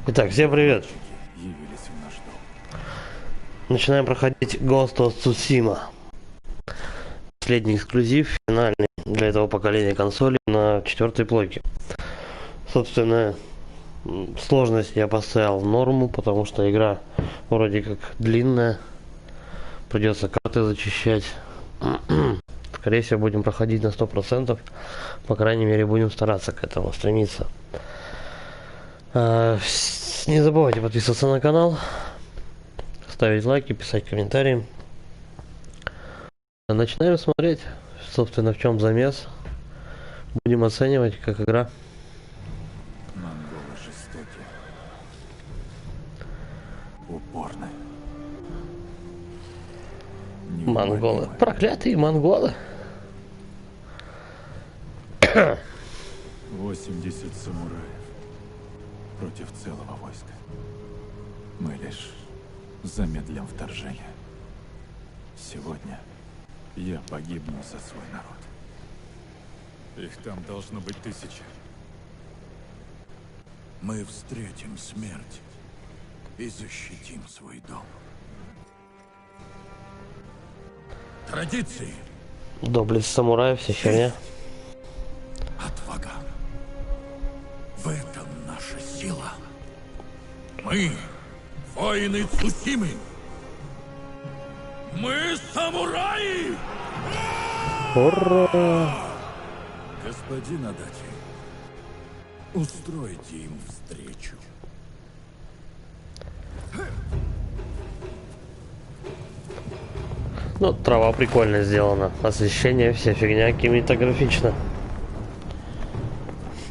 Итак, всем привет. Явились в наш дом. Начинаем проходить Ghost of Tsushima. Последний эксклюзив, финальный для этого поколения консолей на 4-й плойке. Собственно, сложность я поставил в норму, потому что игра вроде как длинная. Придется карты зачищать. Скорее всего, будем проходить на 100%. По крайней мере, будем стараться к этому стремиться. Не забывайте подписываться на канал, ставить лайки, писать комментарии. Начинаем смотреть, собственно, в чем замес. Будем оценивать, как игра. Монголы жестоки. Упорны. Монголы. Проклятые монголы. 80 самураев против целого войска. Мы лишь замедлим вторжение. Сегодня я погибну за свой народ. Их там должно быть 1000. Мы встретим смерть и защитим свой дом. Традиции. Доблесть самураев, вся херня. Отвага. В этом наша сила. Мы воины Цусимы. Мы самураи! Ура! Господин Адати, устройте им встречу. Ну, трава прикольно сделана. Освещение, вся фигня кинематографично.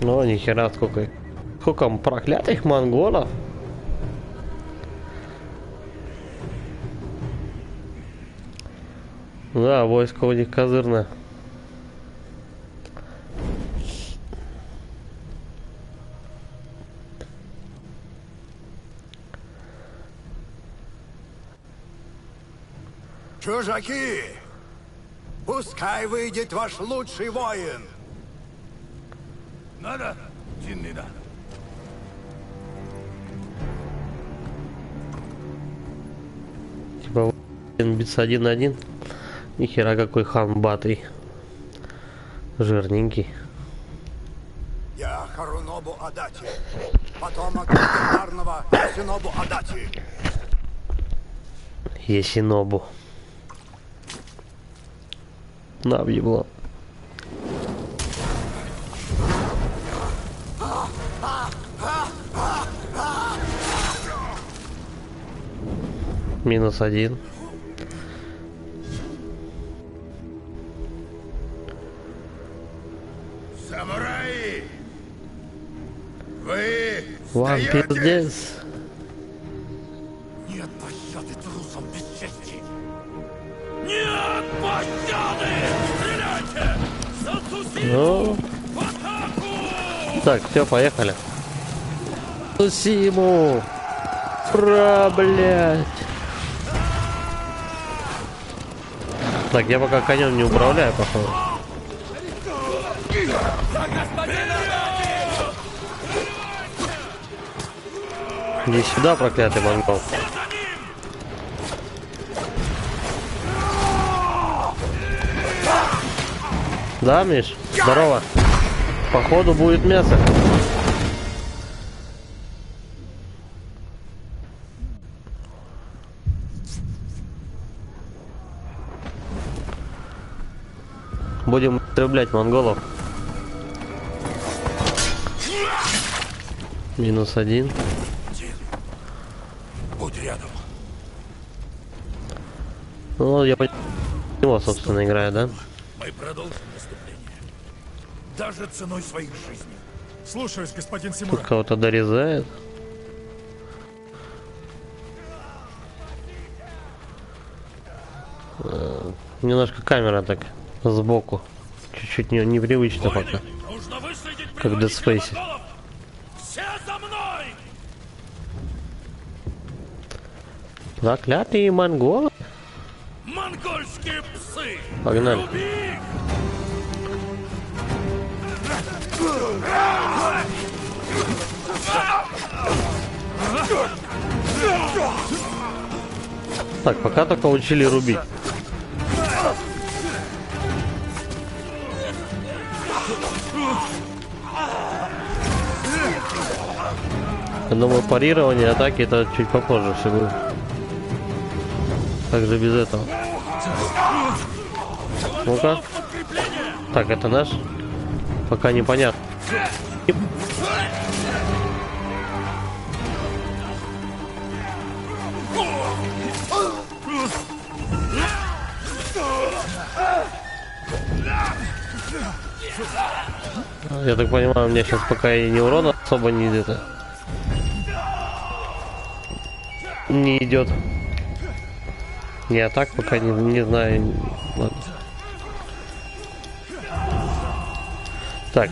Ну, нихера, сколько проклятых монголов. Да, войско у них козырное. Чужаки! Пускай выйдет ваш лучший воин! Надо, Джиннида. Типа биться 1 на 1. Нихера какой хан батый. Жирненький. Я Харунобу Адати, потомок легендарного Ясинобу Адати. Ясинобу. На, въебло. -1. Самураи! Вы Вам встаете? пиздец. Нет пощады трусам без чести! Нет пощады! Стреляйте! За Цусиму! Ну. В атаку! Так, все, поехали. Цусиму! Ура, блядь! Так, я пока конем не управляю, походу. Иди сюда, проклятый монгол. Да, Миш? Здорово. Походу будет мясо. Будем истреблять монголов. -1. Будь рядом. Ну, я по него, собственно, играю, да? Мы продолжим наступление. Даже ценой своих жизней. Слушаюсь, господин Тут Симура. кого-то дорезает. Немножко камера так сбоку. Чуть-чуть непривычно пока. Нужно выследить Как в Dead Space. монголов! Все за мной! Проклятые монголы. Монгольские псы! Погнали. Руби их! Так, пока только учили рубить. Я думаю, парирование атаки это чуть попозже все будет. Как же без этого? Ну-ка. Так, это наш? Пока непонятно. Я так понимаю, у меня сейчас пока и не урона особо не идет. Не идет. Не атак пока не знаю. Ладно. Так.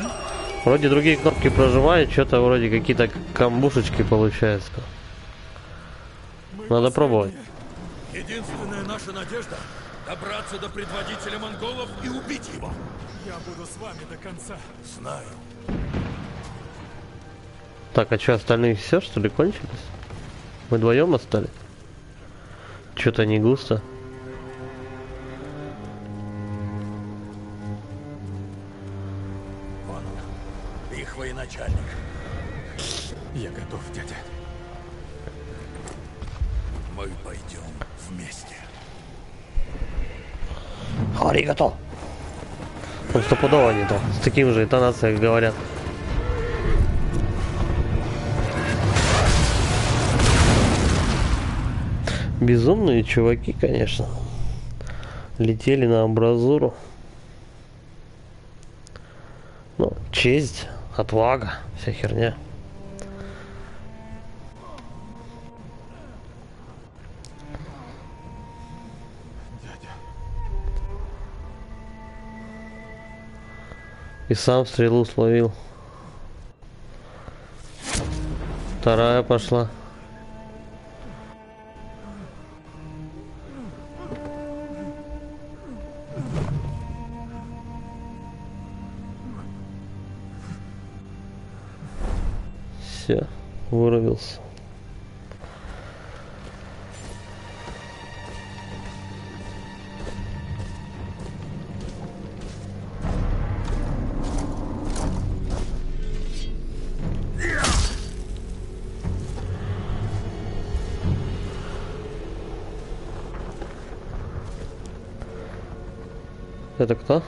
Вроде другие кнопки прожимают, что-то вроде какие-то камбушечки получаются. Надо пробовать. Единственная наша надежда — добраться до предводителя монголов и убить его. Я буду с вами до конца. Знаю. Так, а что, остальные все, что ли, кончились? Мы вдвоем остались? Что-то не густо. Вон он, их военачальник. Я готов, дядя. Мы пойдем вместе. Аригато. Он стопудово не то. С таким же интонацией говорят. Безумные чуваки, конечно. Летели на амбразуру. Ну, честь, отвага, вся херня. Дядя. И сам стрелу словил. Вторая пошла. Все, вырубился. Это кто?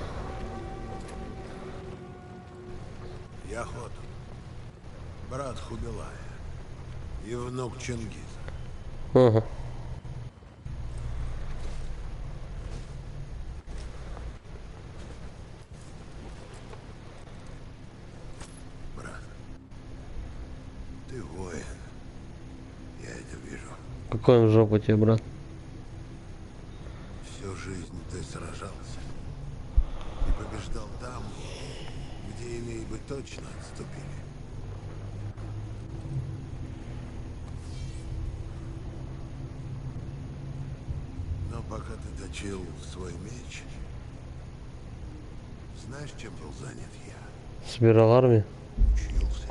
Я Хотун, брат Хубилая и внук Чингиза. Ага. Брат, ты воин. Я это вижу. Какой он в жопу тебе, брат? Всю жизнь ты сражался и побеждал там, где иные бы точно отступили. Но пока ты точил свой меч, знаешь, чем был занят я? Собирал армию? Учился.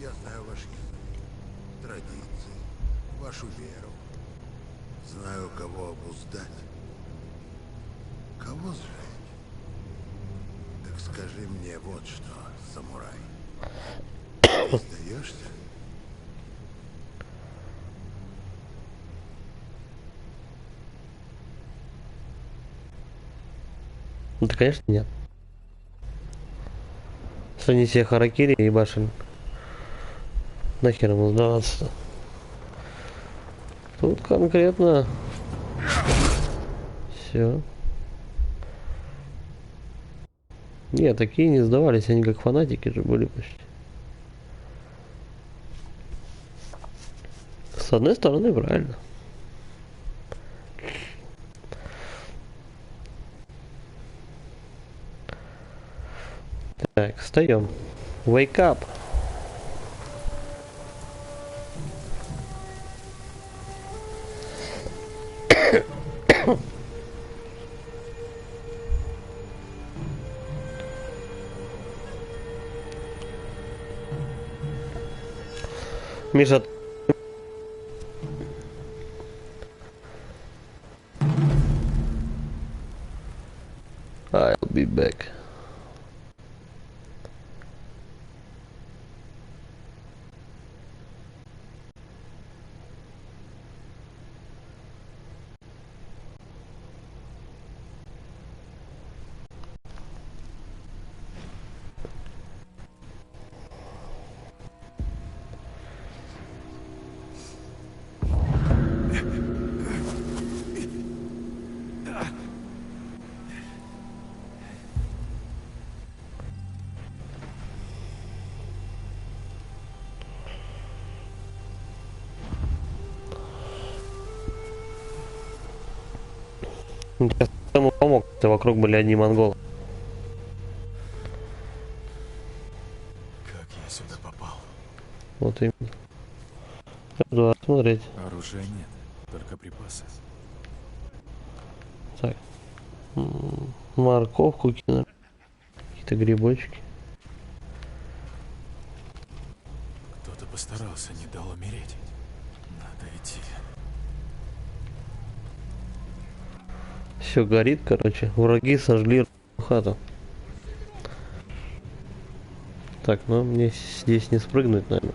Я знаю ваш язык, традиции, вашу веру. Знаю, кого обуздать, кого сжечь. Так скажи мне вот что, самурай. Ты сдаешься? Ну, да, конечно, нет. Если они себе харакири и башен. Нахер ему сдаваться-то? Тут конкретно все. Нет, такие не сдавались, они как фанатики же были почти. С одной стороны, правильно. Так, встаем. Wake up. Миша, I'll be back. Я ему помог, что вокруг были одни монголы. Как я сюда попал? Вот именно. Я буду смотреть. Оружия нет, только припасы. Так. Морковку кинули. Какие-то грибочки. Кто-то постарался, не дал умереть. Надо идти. Все горит, короче. Враги сожгли хату. Так, ну мне здесь не спрыгнуть, наверное.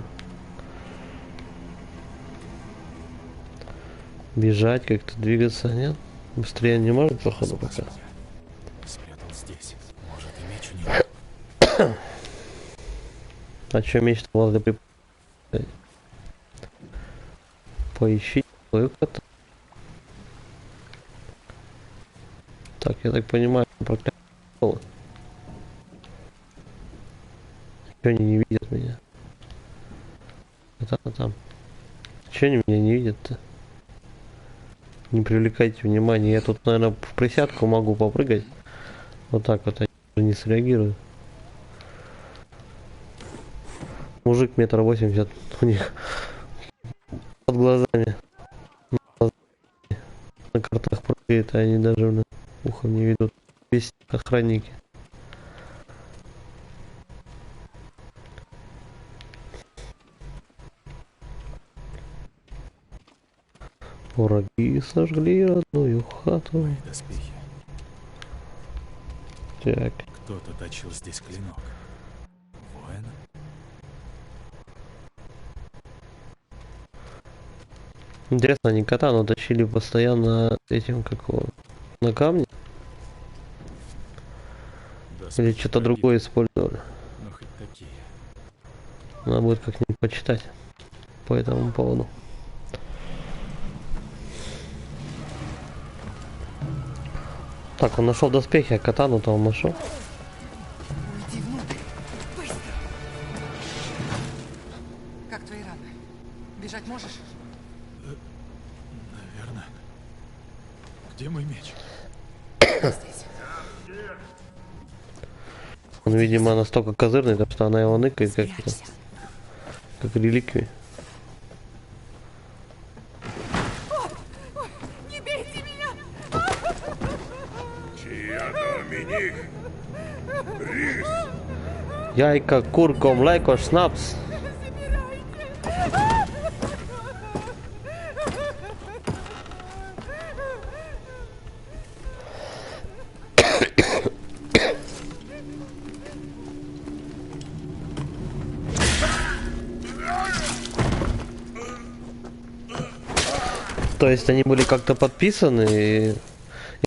Бежать, как-то двигаться, нет? Быстрее не может, походу, пока. Спрятал здесь. Может, и меч у него. А чё меч возле припасов? Поищи свою коту. Так, я так понимаю, проклятие. Чё они не видят меня? Это там. Чё они меня не видят-то? Не привлекайте внимания. Я тут, наверное, в присядку могу попрыгать. Вот так вот, они не среагируют. Мужик 1,80 м у них под глазами. На картах прыгает, а они даже ухом не ведут. Весь охранники. Враги сожгли родную хату. Доспехи. Так. Кто-то точил здесь клинок. Воин? Интересно, они катану тащили постоянно этим, как его, на камне? Или что-то другое использовали? Ну, хоть такие. Надо будет как-нибудь почитать по этому поводу. Так, он нашел доспехи, а катану-то он нашел. Уйди внутрь. Быстро. Как твои раны? Бежать можешь? Наверное. Где мой меч? Здесь. Он, видимо, настолько козырный, потому что она его ныкает, как это, как реликвию. Не бейте меня! Яйка, курко, млеко, шнапс. То есть они были как-то подписаны,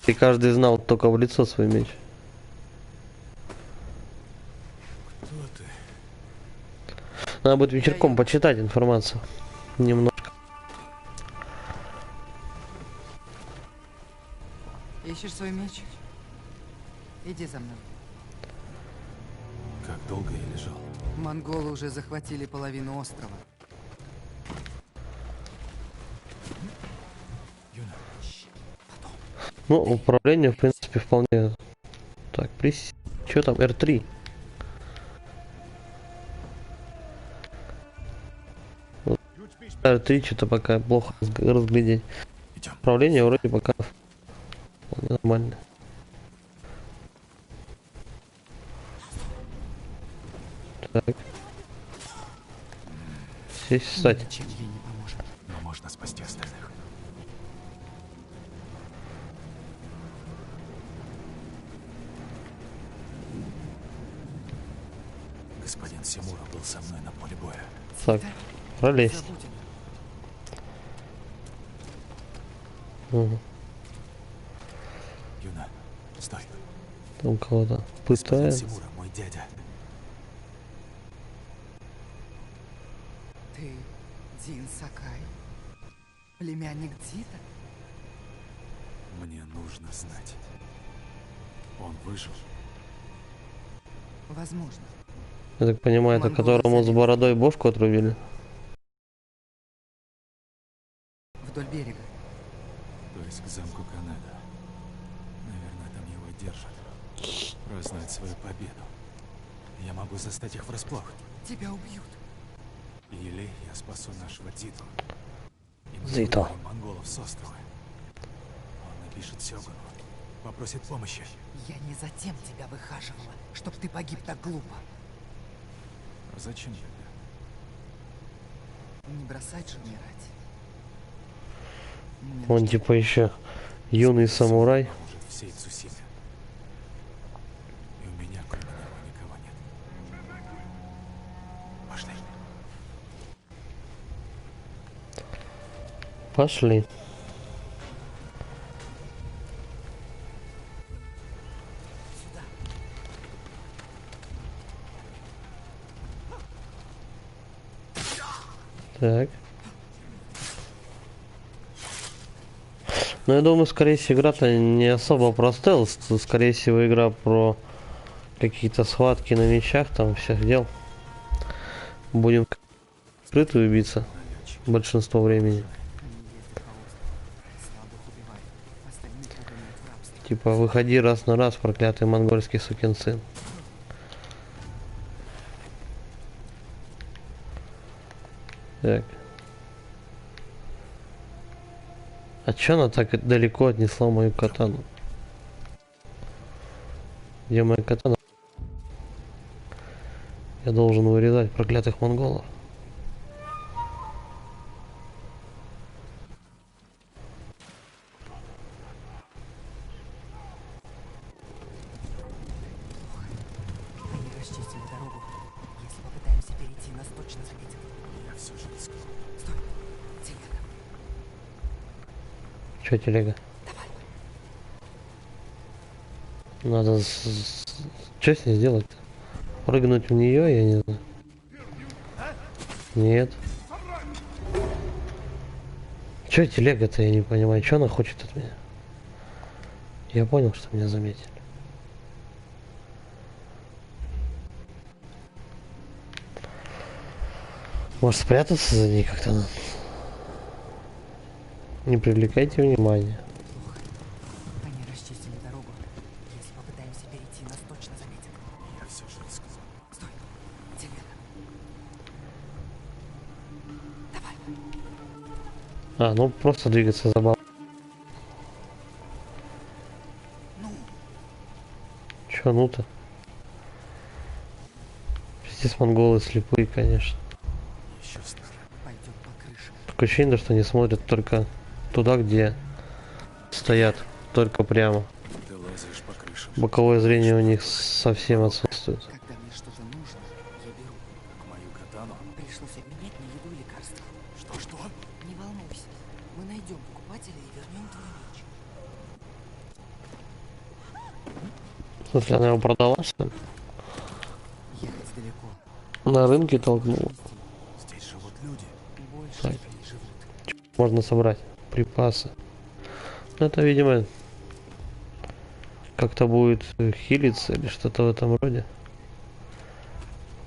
и каждый знал только в лицо свой меч. Кто ты? Надо будет вечерком почитать информацию. Немножко. Ищешь свой меч? Иди за мной. Как долго я лежал? Монголы уже захватили половину острова. Юна, Ну, управление, в принципе, вполне... Так, что там? R3. Вот. R3 что-то пока плохо разглядеть. идем. Управление вроде пока вполне нормально. Так. Здесь встать. Ничем ей не поможет. Но можно спасти остальных. Господин Симура был со мной на поле боя. Так, пролезть. Забудь о нем. Угу. Юна, стой. Там кого-то Господин пытают. Симура, мой дядя. Ты Дин Сакай? Племянник Дита? Мне нужно знать. Он выжил. Возможно. Я так понимаю, это которому с бородой бошку отрубили. Вдоль берега. То есть к замку Канада. Наверное, там его держат. Празднуют свою победу. Я могу застать их врасплох. Тебя убьют. Или я спасу нашего Диту. И мы Зито. вырвем монголов с острова. Он напишет Сёгуну. Попросит помощи. Я не затем тебя выхаживала, чтоб ты погиб так глупо. А зачем тогда? Не бросать же умирать. Мне Он нужно- типа еще юный самурай. Поможет всей Цусиме. И у меня, кроме него, никого нет. Пошли. Пошли. Так. Ну, я думаю, скорее всего, игра-то не особо про стелс. Тут, скорее всего, игра про какие-то схватки на мечах, там всех дел. Будем скрытую убиться большинство времени. Слабых убивай, остальных выгоняют в рабство. Типа, выходи раз на раз, проклятый монгольский сукин сын. Так. А чё она так далеко отнесла мою катану? Где моя катана? Я должен вырезать проклятых монголов. Они расчистили дорогу. Если попытаемся перейти, нас точно заметят. Я все же рискну. Стой. Телега. Чё, телега? Надо что с ней сделать-то? Прыгнуть в нее, я не знаю. Нет. Чё телега-то, я не понимаю, что она хочет от меня? Я понял, что меня заметили. Может спрятаться за ней как-то надо? Не привлекайте внимания. Они расчистили дорогу. Если попытаемся перейти, нас точно заметят. Я все же рискну. Стой. Телега. Давай. А, ну просто двигаться забавно. Чё ну-то? Здесь монголы слепые, конечно. Еще старше. Пойдем по крыше. Такое ощущение, что они смотрят только туда, где стоят, только прямо. Ты лазаешь по крышам. Боковое зрение у них совсем отсутствует. Когда мне что-то нужно, я беру. Как мою катану. Пришлось обменять на еду и лекарства. Что? Не волнуйся. Мы найдем покупателя и вернем твой меч. В смысле, она его продала, что ли? Ехать далеко. На рынке толкнула. Здесь живут люди. Больше Так. людей живут. Можно собрать припасы. Ну, это, видимо, как-то будет хилиться или что-то в этом роде.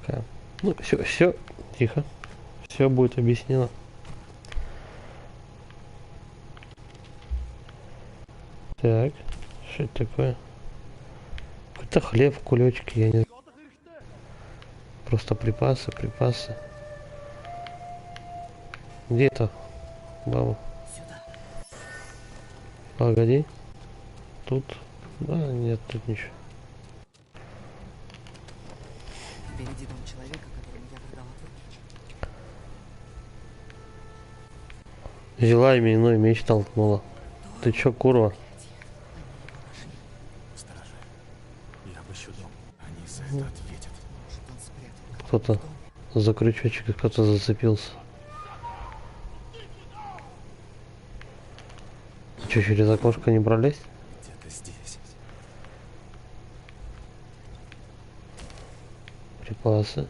Пока. Ну, все, тихо. Все будет объяснено. Так, что это такое? Какой-то хлеб в кулечке, я не знаю. Просто припасы. Где это, баба? Сюда. Погоди. Тут. Да, нет, тут ничего. Впереди дом человека, которому я продала твой меч. Взяла именной меч толкнула. Ты чё, курва? Стражи. Я обыщу дом. Они за это ответят. Может, он спрятал Кто-то за крючочек, кто-то зацепился. Че, через окошко не пролезть? Где-то здесь. Припасы.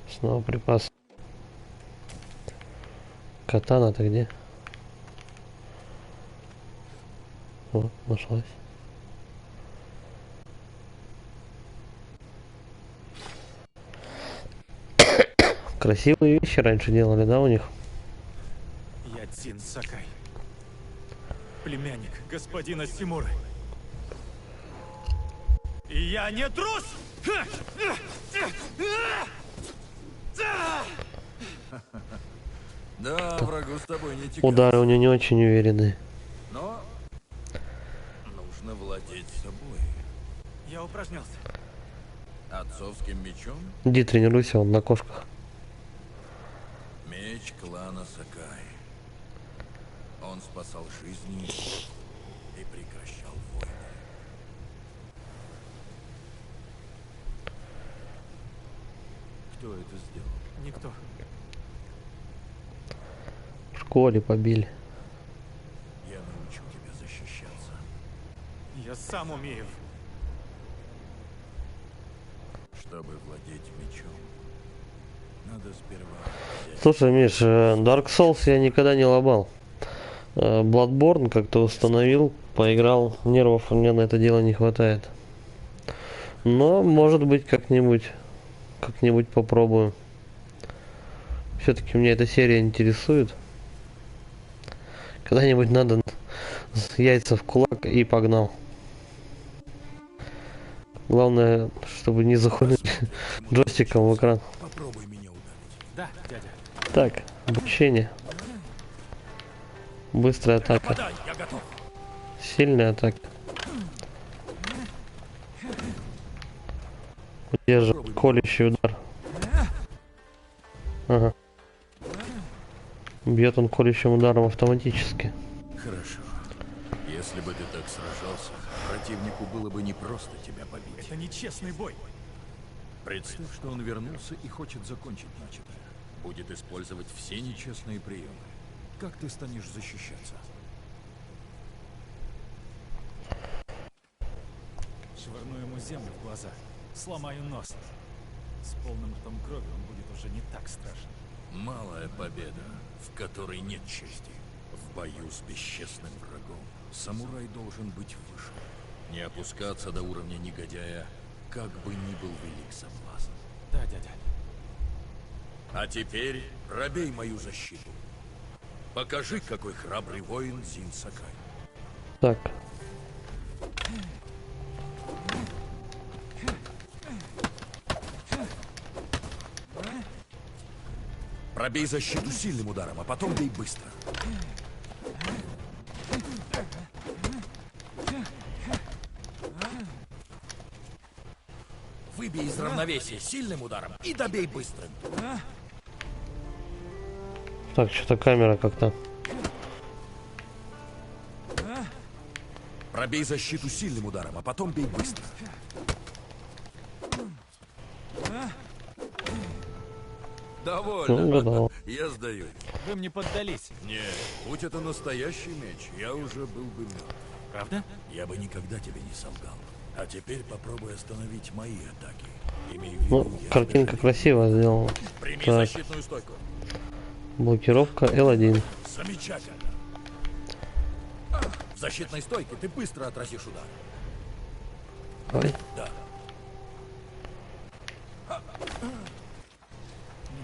Снова припасы. Катана-то где? Вот, нашлась. Красивые вещи раньше делали, да, у них? Я Дзин Сакай. Племянник господина Симуры. И я не трус! Да, врагу с тобой не тягаться. Удары у него не очень уверенные. Но нужно владеть собой. Я упражнялся. Отцовским мечом? Иди тренируйся, он на кошках. Меч клана Сакай. Он спасал жизни и прекращал войны. Кто это сделал? Никто. В школе побили. Я научу тебя защищаться. Я сам умею. Чтобы владеть мечом, надо сперва взять... Слушай, Миш, Dark Souls я никогда не ломал. Bloodborne как-то установил, поиграл. Нервов у меня на это дело не хватает. Но, может быть, как-нибудь попробую. Все-таки меня эта серия интересует. Когда-нибудь надо яйца в кулак и погнал. Главное, чтобы не захунуть джойстиком в экран. Попробуй меня ударить. Да, дядя. Так, обучение. Быстрая атака. Подай, я готов. Сильная атака. Удерживай колющий удар. Ага. Бьет он колющим ударом автоматически. Хорошо. Если бы ты так сражался, противнику было бы непросто тебя побить. Это нечестный бой. Представь, что он вернулся и хочет закончить начатое. Будет использовать все нечестные приемы. Как ты станешь защищаться? Швырну ему землю в глаза. Сломаю нос. С полным ртом крови он будет уже не так страшен. Малая победа, в которой нет чести. В бою с бесчестным врагом самурай должен быть выше. Не опускаться до уровня негодяя, как бы ни был велик соблазн. Да, дядя. А теперь пробей мою защиту. Покажи, какой храбрый воин Дзин Сакай. Так. Пробей защиту сильным ударом, а потом бей быстро. Выбей из равновесия сильным ударом и добей быстрым. Так, что-то камера как-то. Пробей защиту сильным ударом, а потом бей быстро. Довольно. Ну, угадал. Я сдаюсь. Вы мне поддались. Не, будь это настоящий меч, я уже был бы мертв. Правда? Я бы никогда тебе не солгал. А теперь попробуй остановить мои атаки. Имей в виду, Ну, я картинка тебя красиво сделана. Прими Так. защитную стойку. Блокировка L1. Замечательно. В защитной стойке ты быстро отразишь удар. Ой. Да. У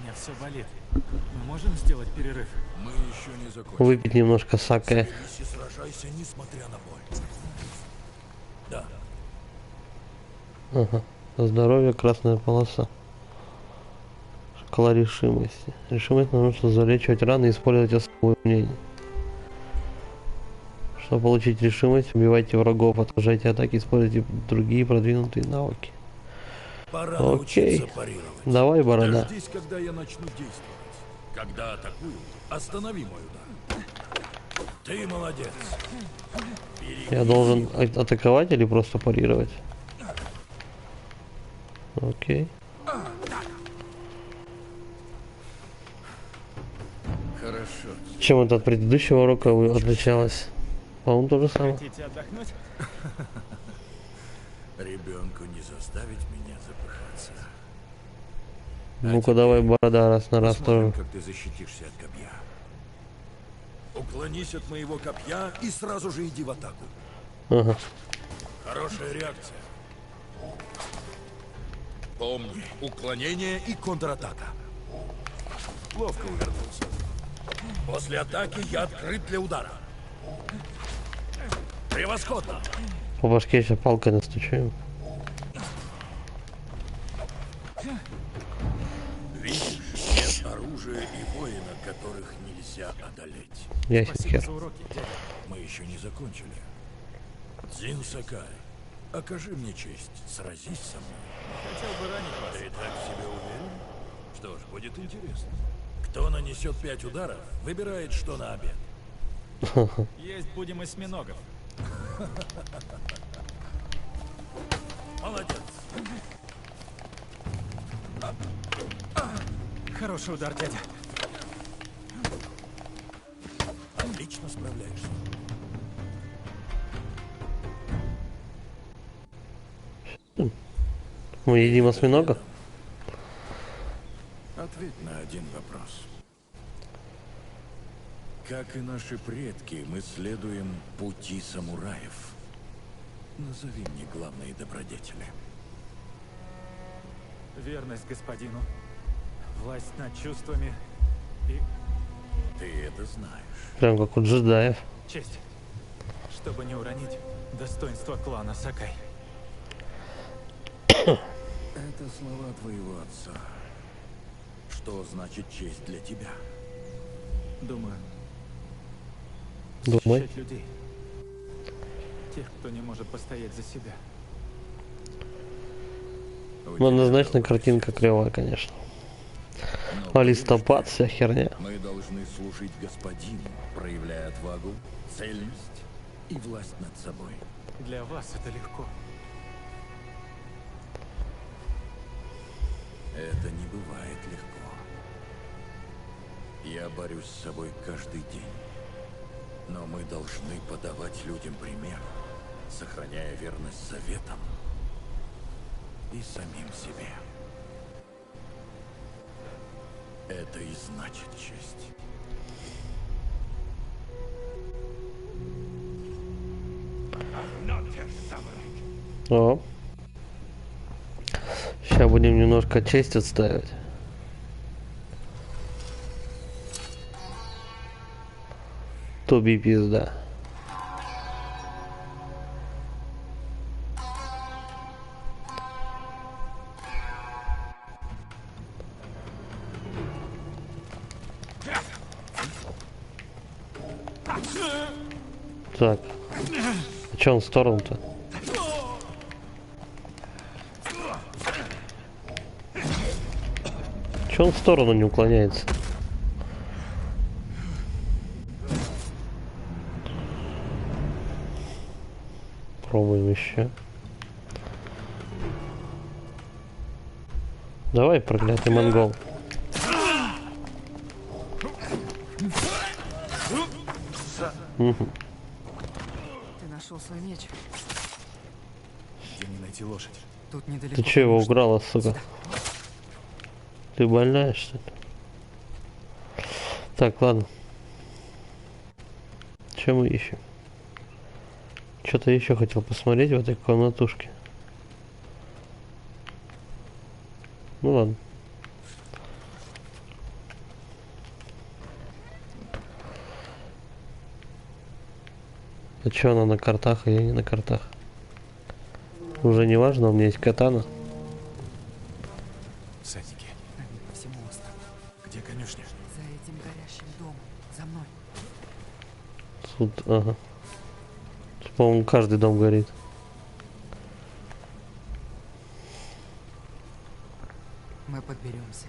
меня все болит. Мы можем сделать перерыв? Мы еще не закончили. Выпить немножко саке. Соберись и сражайся, несмотря на боль. Да. Ага. Здоровье, красная полоса. Шкала решимости. Решимость нам нужно залечивать раны и использовать особое умение. Чтобы получить решимость, убивайте врагов, отражайте атаки, используйте другие продвинутые навыки. Пора Окей. научиться парировать. Давай, борода. Дождись, когда я начну действовать. Когда атакуют, останови мой удар. Ты молодец. Я должен атаковать или просто парировать? Окей. Хорошо. Чем это от предыдущего урока отличалось? По-моему, то же самое. Хотите отдохнуть? Ребенку не заставить меня запыхаться. Ну-ка, давай, борода, раз на раз Посмотрим, тоже. как ты защитишься от копья. Уклонись от моего копья и сразу же иди в атаку. Ага. Хорошая реакция. Помни, уклонение и контратака. Ловко увернулся. После атаки я открыт для удара. Превосходно. По башке сейчас палкой настучаем. Видишь, нет оружия и воина, которых нельзя одолеть. Ясен Спасибо хер. за уроки, дядя. Мы еще не закончили. Дзин Сакай, окажи мне честь, сразись со мной. Хотел бы ранить вас. Ты так в себе уверен? Что ж, будет интересно. Кто нанесет 5 ударов, выбирает, что на обед. Есть будем осьминогов. Молодец. Хороший удар, дядя. Отлично справляешься. Мы едим осьминога? Ответь на один вопрос. Как и наши предки, мы следуем пути самураев. Назови мне главные добродетели. Верность господину, власть над чувствами и Ты это знаешь. Прям как у джедаев. честь. Чтобы не уронить достоинство клана Сакай. Это слова твоего отца. Что значит честь для тебя? Думаю, Думай. защищать людей. Тех, кто не может постоять за себя. Ну, однозначно картинка клевая, конечно. А листопад, вся херня. Мы должны служить господину, проявляя отвагу, цельность и власть над собой. Для вас это легко. Это не бывает легко. Я борюсь с собой каждый день. Но мы должны подавать людям пример, сохраняя верность заветам и самим себе. Это и значит честь. О. Сейчас будем немножко честь отставить. Тоби пизда. Так. А чё он в сторону-то? Чё он в сторону не уклоняется? Пробуем еще. Давай, проклятый монгол. Мгм. Ты нашел свой меч. Где мне найти лошадь? Тут недалеко. Ты че его конюшня. уграла, сука? Ты больная, что ли? Так, ладно. Что мы ищем? Что-то еще хотел посмотреть в этой комнатушке. Ну ладно. А что она на картах, а я не на картах? Уже не важно, у меня есть катана. Всадники. Они по всему острову. Где конюшня? За этим горящим домом. За мной. Тут, ага. Тут, по-моему, каждый дом горит. Мы подберемся.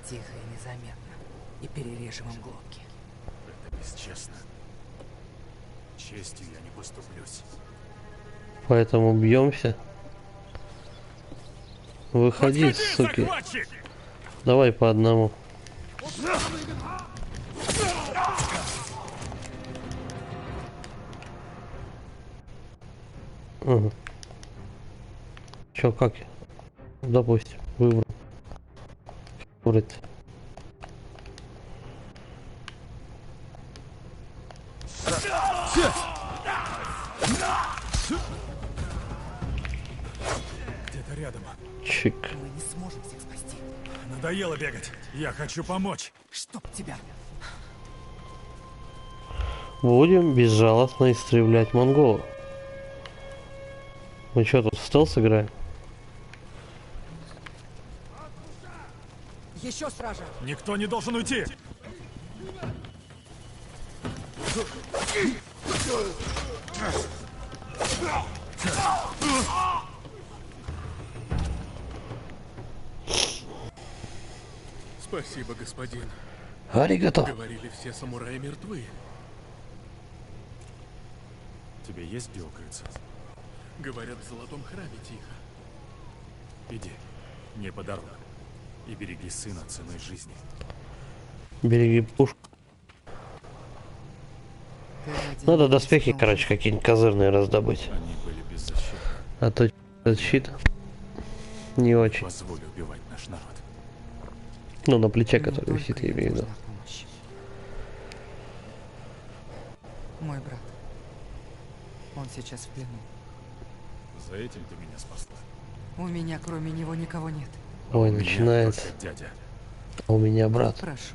Тихо и незаметно. и перережем им глотки. Это бесчестно. Честью я не поступлюсь. Поэтому бьемся. Выходи, суки. Захватчик! Давай по одному. Угу. Чё, как я? Допустим, выбрал. Выбрать. Где-то рядом. Чик. Мы не сможем всех спасти. Надоело бегать. Я хочу помочь. Чтоб тебя. Будем безжалостно истреблять монголов. Мы что тут в стелс играем? Еще стража! Никто не должен уйти. Спасибо, господин. Аригато. Говорили, все самураи мертвы. Тебе есть где укрыться? Говорят, в золотом храме тихо. Иди. Не по дорогам. И береги сына ценой жизни. Береги пушку. Ты ради Надо них доспехи, рискнул. короче, какие-нибудь козырные раздобыть. Они были беззащитны. А то щит не очень. Позволь убивать наш народ. Ну, на плече, Не который только висит, я ему имею в виду. нужна помощь. Мой брат. Он сейчас в плену. За этим ты меня спасла. У меня кроме него никого нет. Ой, У меня начинается. только дядя. А у меня брат. Прошу,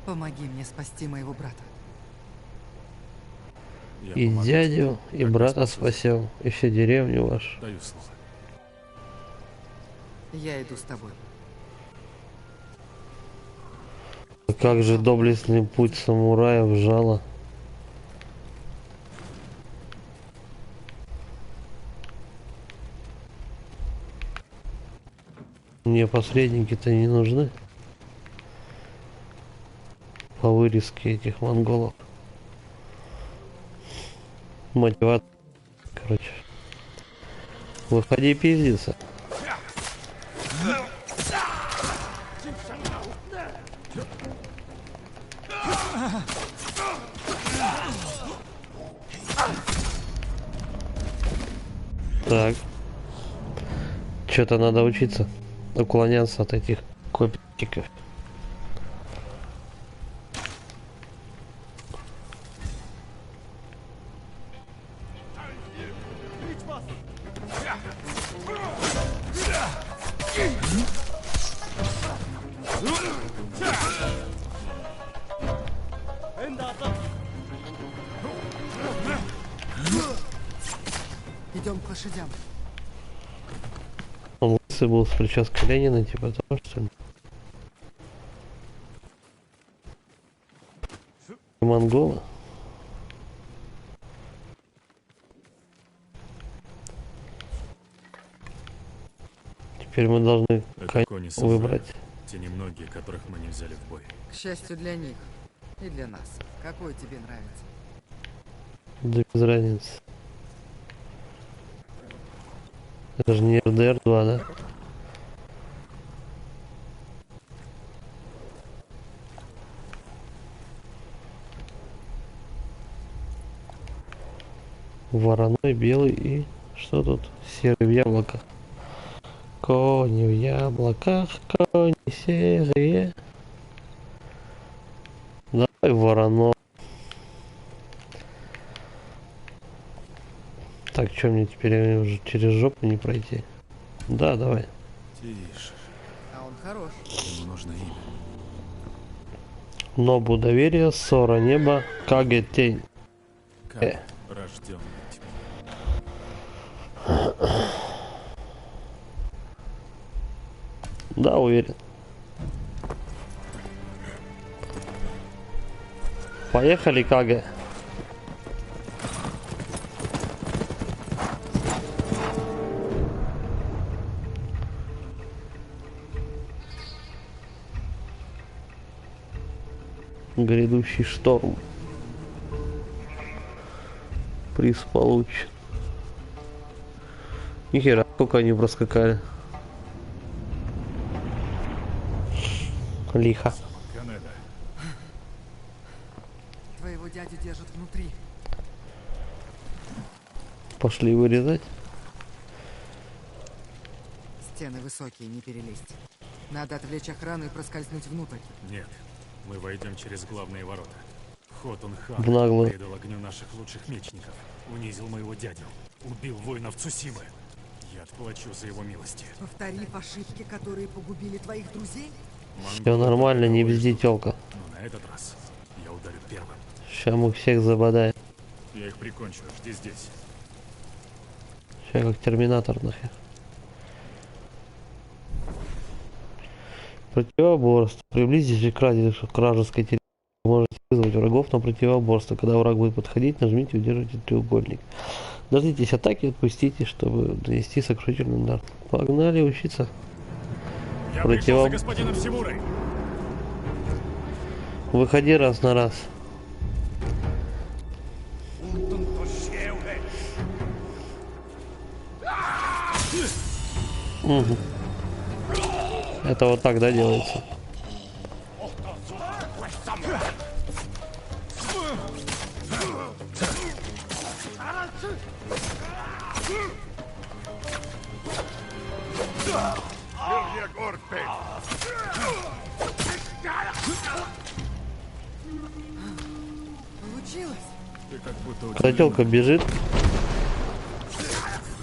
помоги мне спасти моего брата. Я И помогу дядю, тебе, и как брата спасу. спасем, и всю деревню вашу. Даю слово. Я иду с тобой. Как же доблестный путь самураев жало. Мне посредники-то не нужны. По вырезке этих монголов. Мотивация. Короче. Выходи пиздиться. Так. Что-то надо учиться уклоняться от этих копейков. Идем к лошадям. Он лысый был с прической Ленина, типа того, что ли? Монголы? Теперь мы должны Это коня кони самураев. выбрать. Те немногие, которых мы не взяли в бой. К счастью для них и для нас. Какой тебе нравится? Да без разницы. Это же не РДР 2, да? Вороной, белый и что тут? Серый в яблоках. Кони в яблоках, кони серые. Давай вороной. Так, что мне теперь уже через жопу не пройти? Да, давай. Тише. А он хорош. Ему нужно имя. Нобу доверия, ссора неба, Каге тень. Как рожденный тьмой. Да, уверен. Поехали, Каге. Грядущий шторм. Приз получен. Нихера, сколько они проскакали. Лихо. Канеда. Твоего дядю держат внутри. Пошли вырезать. Стены высокие, не перелезть. Надо отвлечь охрану и проскользнуть внутрь. Нет, мы войдем через главные ворота. Хотун Хан В наглую. предал огню наших лучших мечников, унизил моего дядю, убил воинов Цусимы. Я отплачу за его милости. Повторив ошибки, которые погубили твоих друзей? Все нормально, не везде тёлка. Но на этот раз я ударю первым. Сейчас мы всех забодаем. Я их прикончу, жди здесь. Сейчас как терминатор нахер. Противоборство. Приблизитесь к вражеской территории. Вы можете вызвать врагов на противоборство. Когда враг будет подходить, нажмите и удержите треугольник. Дождитесь атаки и отпустите, чтобы нанести сокрушительный удар. Погнали учиться. Я Против- пришел за господином Симурой. Выходи раз на раз. Угу. Это вот так, да, делается? Получилось? Ты как будто очень... Когда тёлка бежит,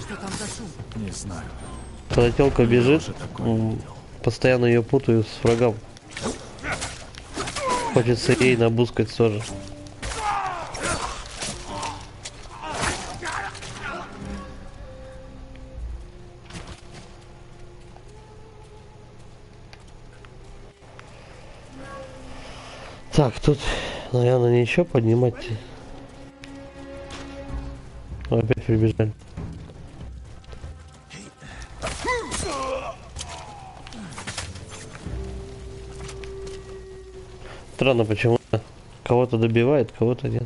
Что там за шум? Не знаю. когда тёлка бежит, Тоже такое видел. постоянно ее путаю с врагом. Хочется ей набускать тоже. Так, тут, наверное, ничего поднимать. Опять прибежали. Странно, почему-то кого-то добивает, кого-то нет.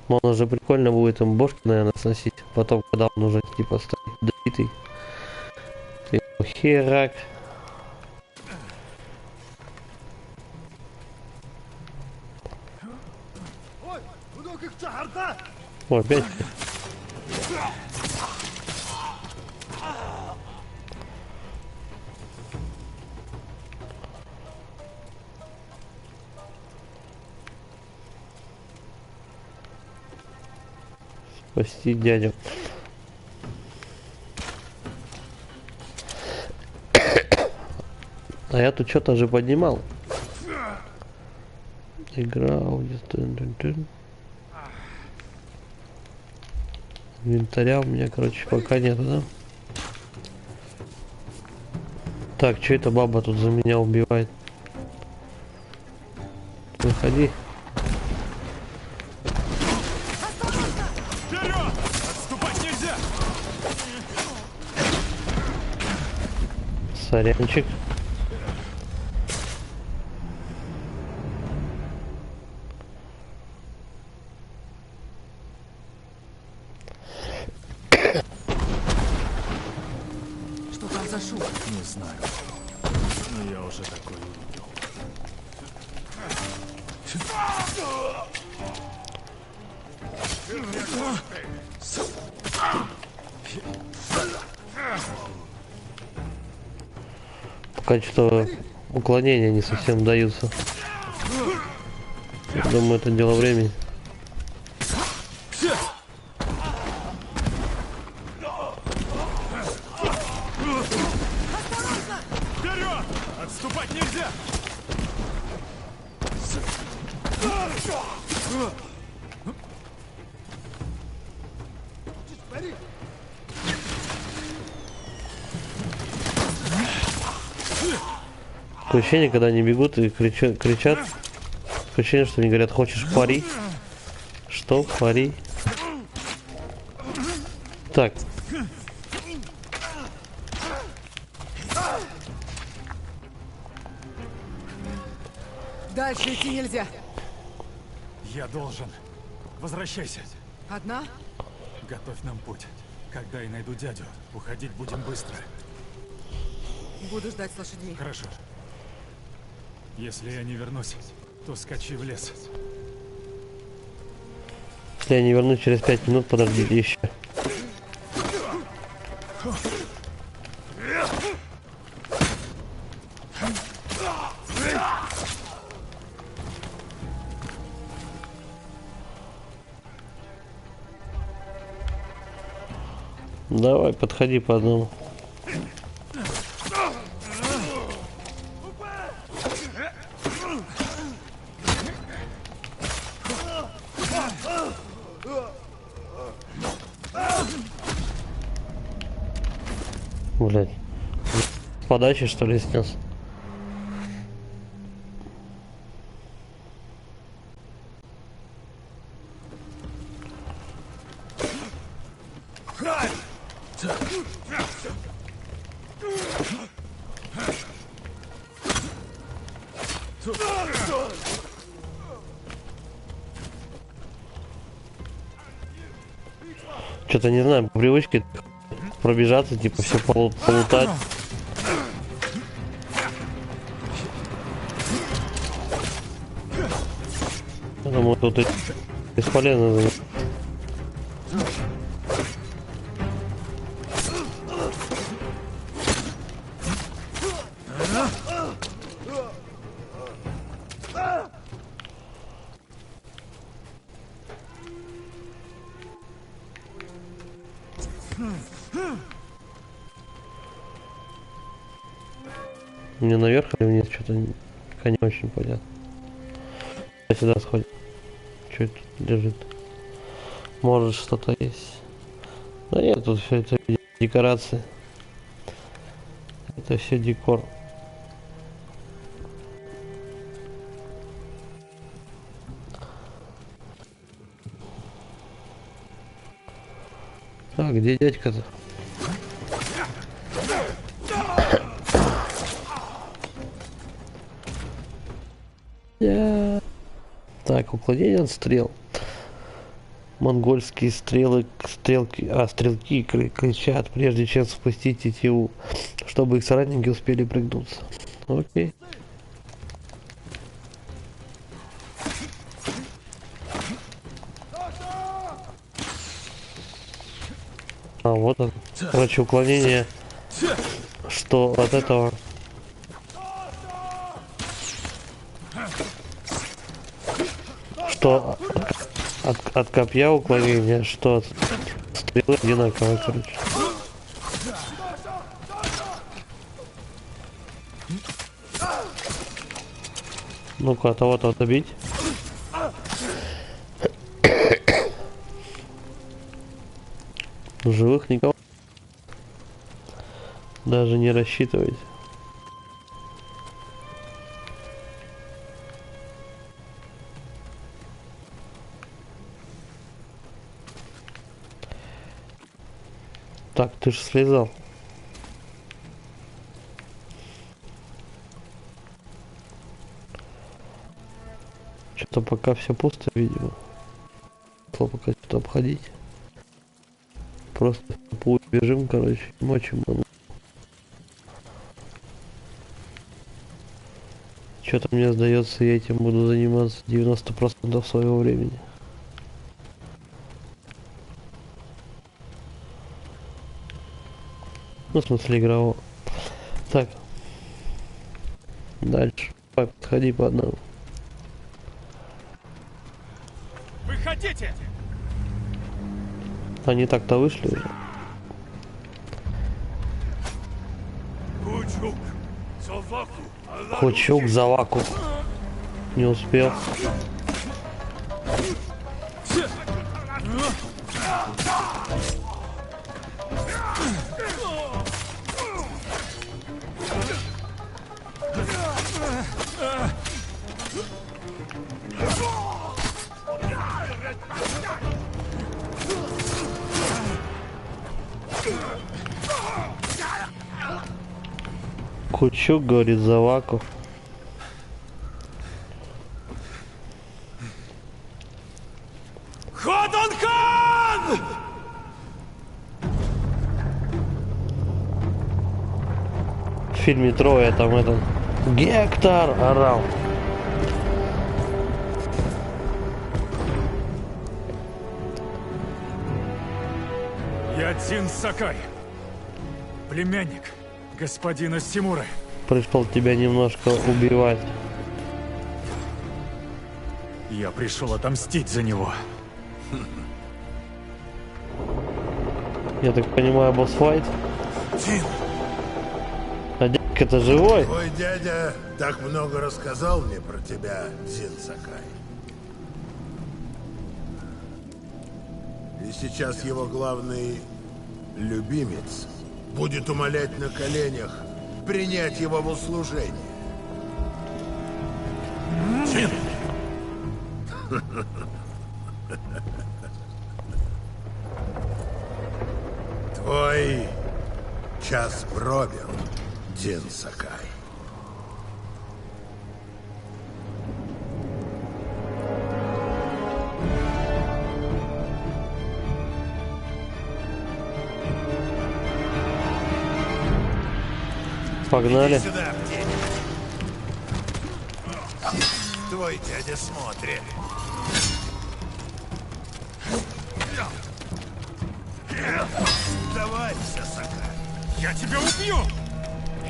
Можно же прикольно будет им бошки, наверное, сносить. Потом, когда он уже типа стоит добитый. Ты херак. О, опять. Спасти дядю. А я тут что-то же поднимал. Играл где-то. Инвентаря у меня, короче, пока нету, да? Так, что эта баба тут за меня убивает? Выходи. Вперед! Отступать нельзя! Сорянчик. Что там за шум? Не знаю. Но я уже такое видел. Пока что уклонения не совсем даются. Я думаю, это дело времени. Вперед! Отступать нельзя! Такое ощущение, когда они бегут и кричат. Такое ощущение, что они говорят: хочешь пари? Что? Пари? Так. Дальше идти нельзя. Я должен. Возвращайся. Одна? Готовь нам путь. Когда я найду дядю, уходить будем быстро. Буду ждать с лошадьми. Хорошо. Если я не вернусь, то скачи в лес. Если я не вернусь через 5 минут, подождите еще. Давай, подходи по одному. Блять. Подачи, что ли, снес? Что-то не знаю, по привычке пробежаться, типа все полутать. Я думаю, тут и бесполезно. Мне наверх или вниз, что-то не очень понятно. Сюда сходим. Что это лежит? Может, что-то есть. Да нет, тут все это декорации. Это все декор. А, где дядька-то? Так, уклонение от стрел. Монгольские стрелки кричат, прежде чем спустить тетиву, чтобы их соратники успели пригнуться. Окей. А вот он. Короче, уклонение, что от этого. Что от копья уклонения, что от стрелы одинаково, короче. Ну-ка, того-то добить. Живых никого. Даже не рассчитывайте. Так, ты же слезал. Что-то пока все пусто, видимо. Пока что-то обходить. Просто путь бежим, короче, мочим. Что-то мне сдается, я этим буду заниматься 90% своего времени. Ну, в смысле, игрового. Так. Дальше. Подходи по одному. Выходите! Они так-то вышли уже. Кучук Заваку. Не успел. Кучук, говорит Заваку. Хотон-хан! В фильме Троя там этот Гектор орал. Я Дзин Сакай, племянник господина Симуры. Пришел тебя немножко убивать. Я пришел отомстить за него. Я так понимаю, босс-файт. Дзин, А дядька-то живой? твой дядя так много рассказал мне про тебя, Дзин Сакай. И сейчас его главный любимец будет умолять на коленях принять его в услужение. Дзин! Твой час пробил, Дзин Сакай. Погнали. Сюда, птица. Твой дядя смотрит. Сдавайся, Сакай. Я тебя убью!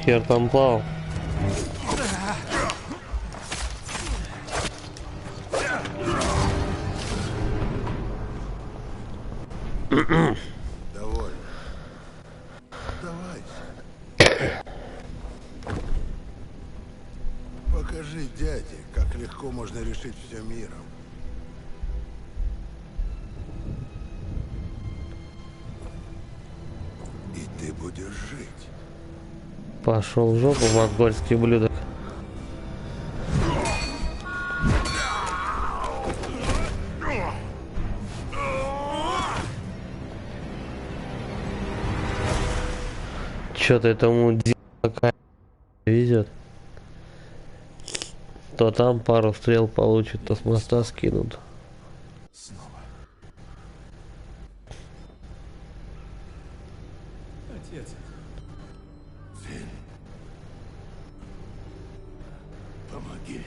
Хер там плавал. Довольно. Сдавайся. Покажи дяде, как легко можно решить все миром. И ты будешь жить. Пошел в жопу, монгольский ублюдок. Чё-то этому дикая везет. То там пару стрел получит, то с моста скинут. Снова. Отец. Помоги.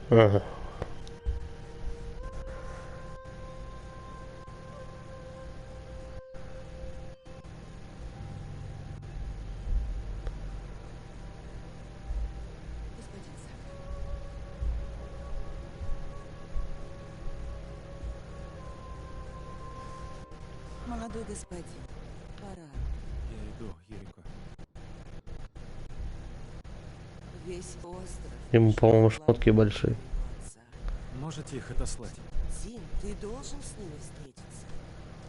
Ага. Господин Сакай. Молодой господин, пора. Я иду, Ерико. Весь остров. Ему, по-моему, ждет шмотки главного большие. отца. Можете их отослать? Зин, ты должен с ними встретиться.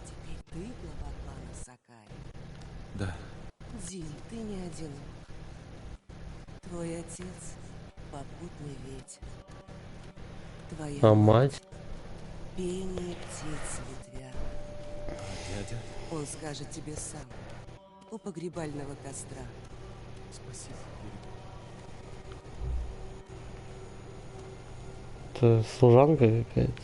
Теперь ты глава клана Сакай. Да. Зин, ты не одинок. Твой отец — попутный ветер. Твоя А мать? — пение птиц в ветвях. Дядя? Он скажет тебе сам. У погребального костра. Спасибо, Ерико. Это служанка какая-то.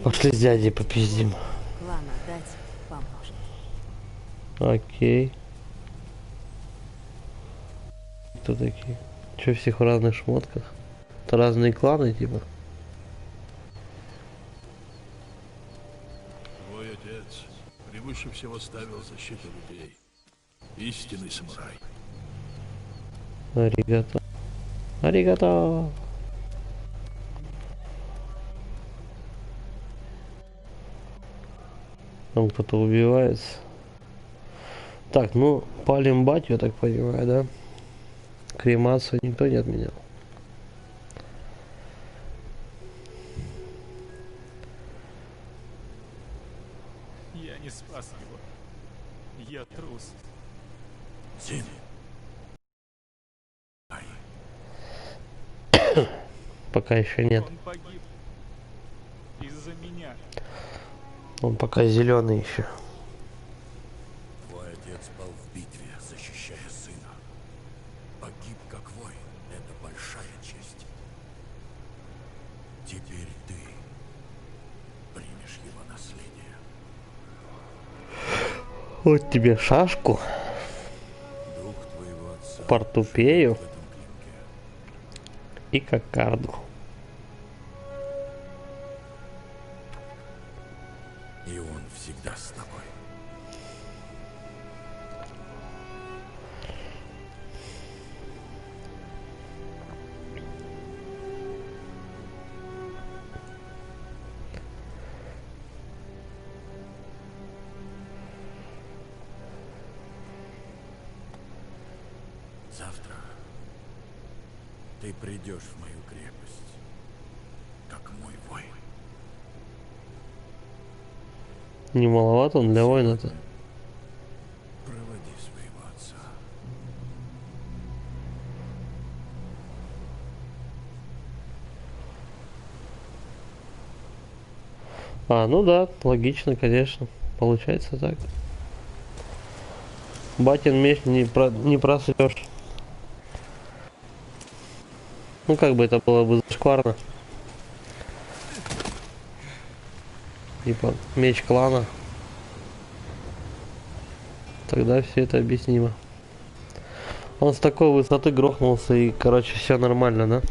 Пошли с дядей попиздим. Клан отдать поможет. Окей. Кто такие? Че всех в разных шмотках? Это разные кланы, типа. Твой отец превыше всего ставил защиту людей. Истинный самурай. Аригато. Аригато. Там кто-то убивается. Так, ну, палим батю, я так понимаю, да? Кремацию никто не отменял. Я не спас его. Я трус. Дзин. Пока еще нет. Он погиб. Из-за меня. Он пока зеленый еще. Твой отец пал в битве, защищая сына. Погиб как воин. Это большая честь. Теперь ты примешь его наследие. Вот тебе шашку, Дух твоего отца портупею в этом клинке. и кокарду. И он всегда с тобой. Завтра ты придешь в мою крепость, как мой воин. Не маловато он для воина-то. Проводи своего отца. Ну да, логично, конечно. Получается так. Батин меч не просрешь. Ну как бы это было бы зашкварно. Типа меч клана. Тогда все это объяснимо. Он с такой высоты грохнулся и, короче, все нормально, да?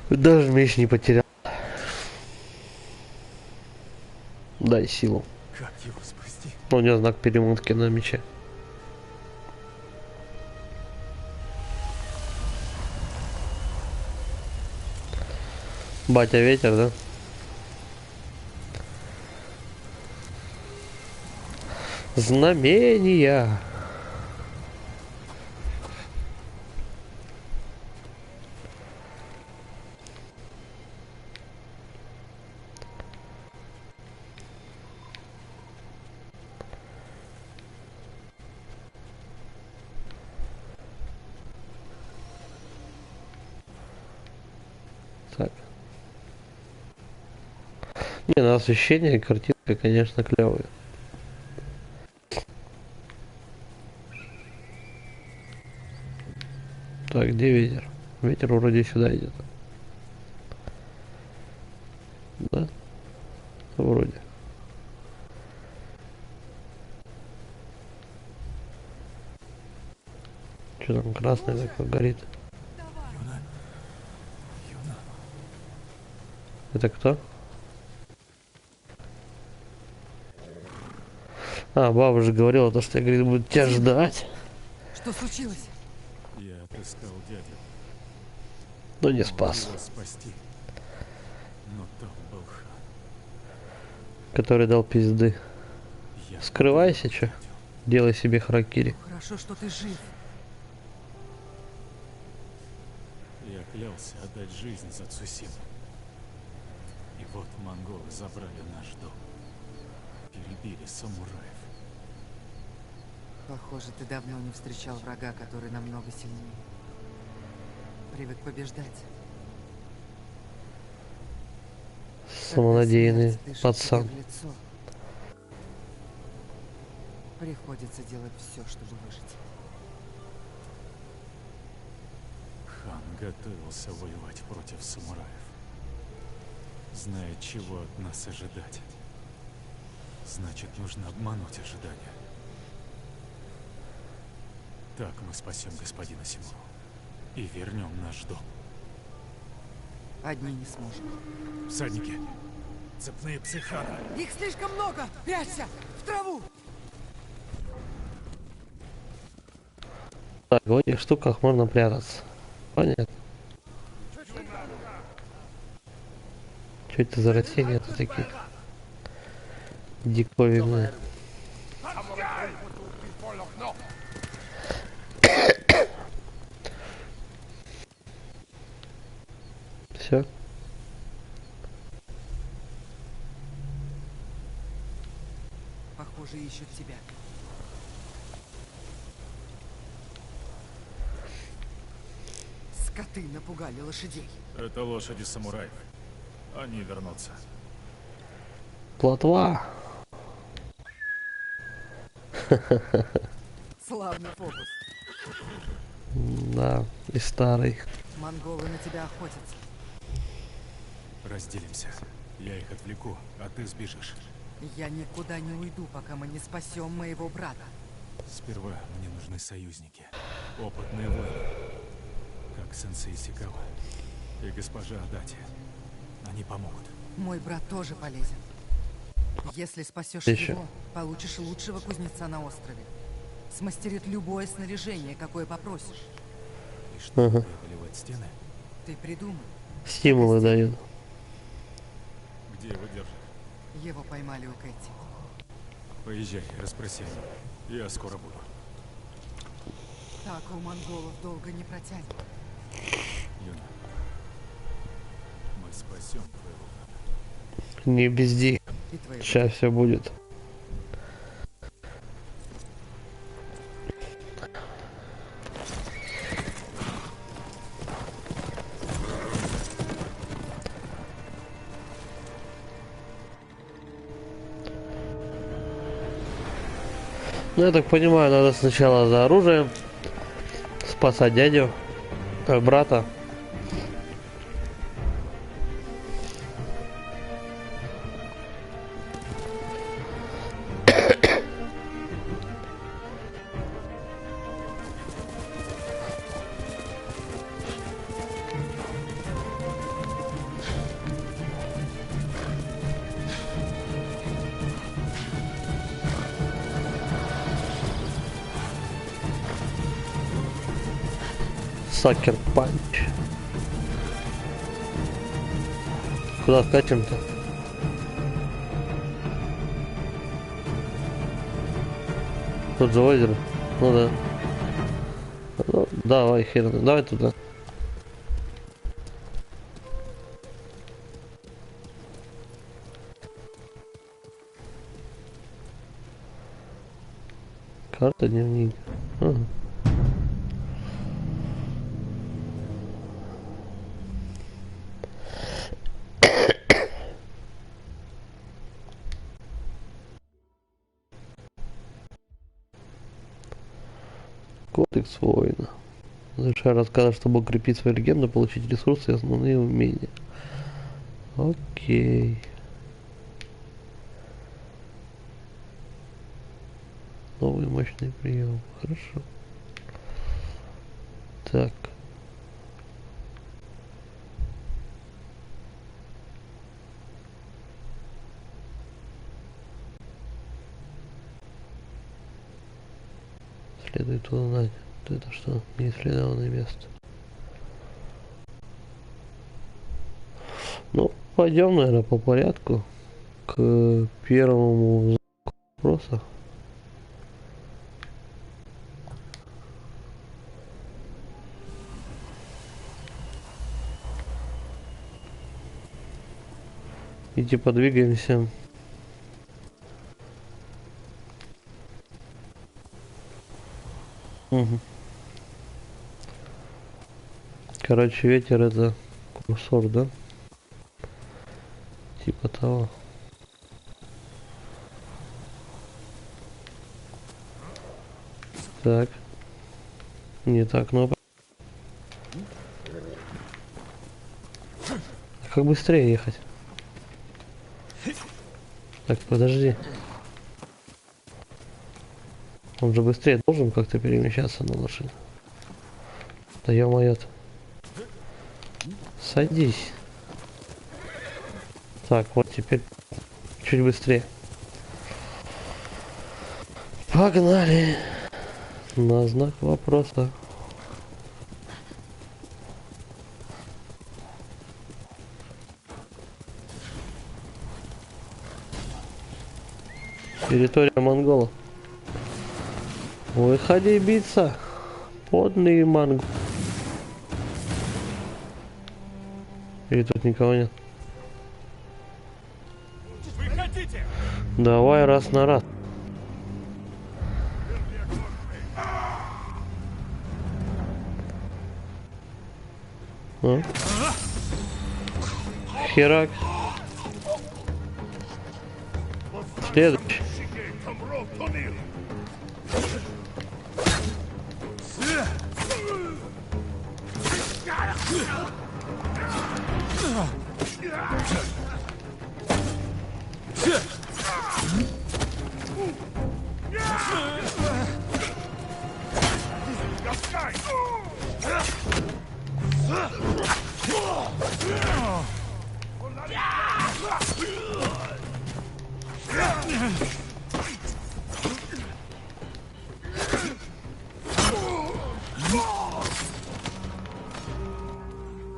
Даже меч не потерял. Дай силу. Как его спасти? У него знак перемотки на мече. Батя ветер, да? Знамения. Так. Не, на освещение картинка, конечно, клевая. Так, где ветер? Ветер вроде сюда идет. Да? Вроде. Что там красный такой горит? Юна. Юна. Это кто? Баба же говорила, то, что я, говорит, буду тебя ждать. Что случилось? Я отыскал дядю. Но не Мог спас. его спасти. Но там был хан. Который дал пизды. Я Скрывайся, чё? дядю. Делай себе харакири. Хорошо, что ты жив. Я клялся отдать жизнь за Цусиму. И вот монголы забрали наш дом. Перебили самураев. Похоже, ты давно не встречал врага, который намного сильнее. Привык побеждать. Самонадеянный Когда смерть дышит пацан. тебе в лицо, приходится делать все, чтобы выжить. Хан готовился воевать против самураев. Зная, чего от нас ожидать. Значит, нужно обмануть ожидания. Так мы спасем господина Симуру. И вернем наш дом. Одни не сможем. Всадники! Цепные псы хана! Их слишком много! Прячься! В траву! Так, в этих штуках можно прятаться. Понятно. Что это за растения-то такие? Диковинные. Все. Похоже, ищут тебя. Скоты напугали лошадей. Это лошади самураев. Они вернутся. Плотва. Славный фокус. Да, и старый. Монголы на тебя охотятся. Разделимся. Я их отвлеку, а ты сбежишь. Я никуда не уйду, пока мы не спасем моего брата. Сперва мне нужны союзники. Опытные воины. Как сенсей Сикава и госпожа Адати. Они помогут. Мой брат тоже полезен. Если спасешь Еще. его, получишь лучшего кузнеца на острове. Смастерит любое снаряжение, какое попросишь. И что, поливать стены? Ты придумай. Стимулы дают. Где его держат? Его поймали у Кэти. Поезжай, расспроси. Я скоро буду. Так у монголов долго не протянет. Юна, мы спасем твоего брата. Не безди. И твоего. Сейчас все будет. Ну, я так понимаю, надо сначала за оружием спасать дядю, брата. Сакер панч. Куда скачем-то? Тут же озеро. Ну да. Ну, давай, хер. Давай туда. Карта, дневник. Ага. Кодекс воина. Завершая рассказ, чтобы укрепить свою легенду, получить ресурсы и основные умения. Окей. Новый мощный прием. Хорошо. Так. Следует узнать. Это что? Неисследованное место. Ну, пойдем, наверное, по порядку к первому вопросу. И типа двигаемся. Угу. Короче, ветер это курсор, да? Типа того. Так. Не так, кнопка. Как быстрее ехать? Так, подожди. Он же быстрее должен как-то перемещаться на лошади. Да ё-моё. Садись. Так, вот теперь чуть быстрее. Погнали. На знак вопроса. Территория монголов. Выходи биться. Подный монг. Или тут никого нет? Выходите! Давай раз на раз. Ну. Херак. Следующий.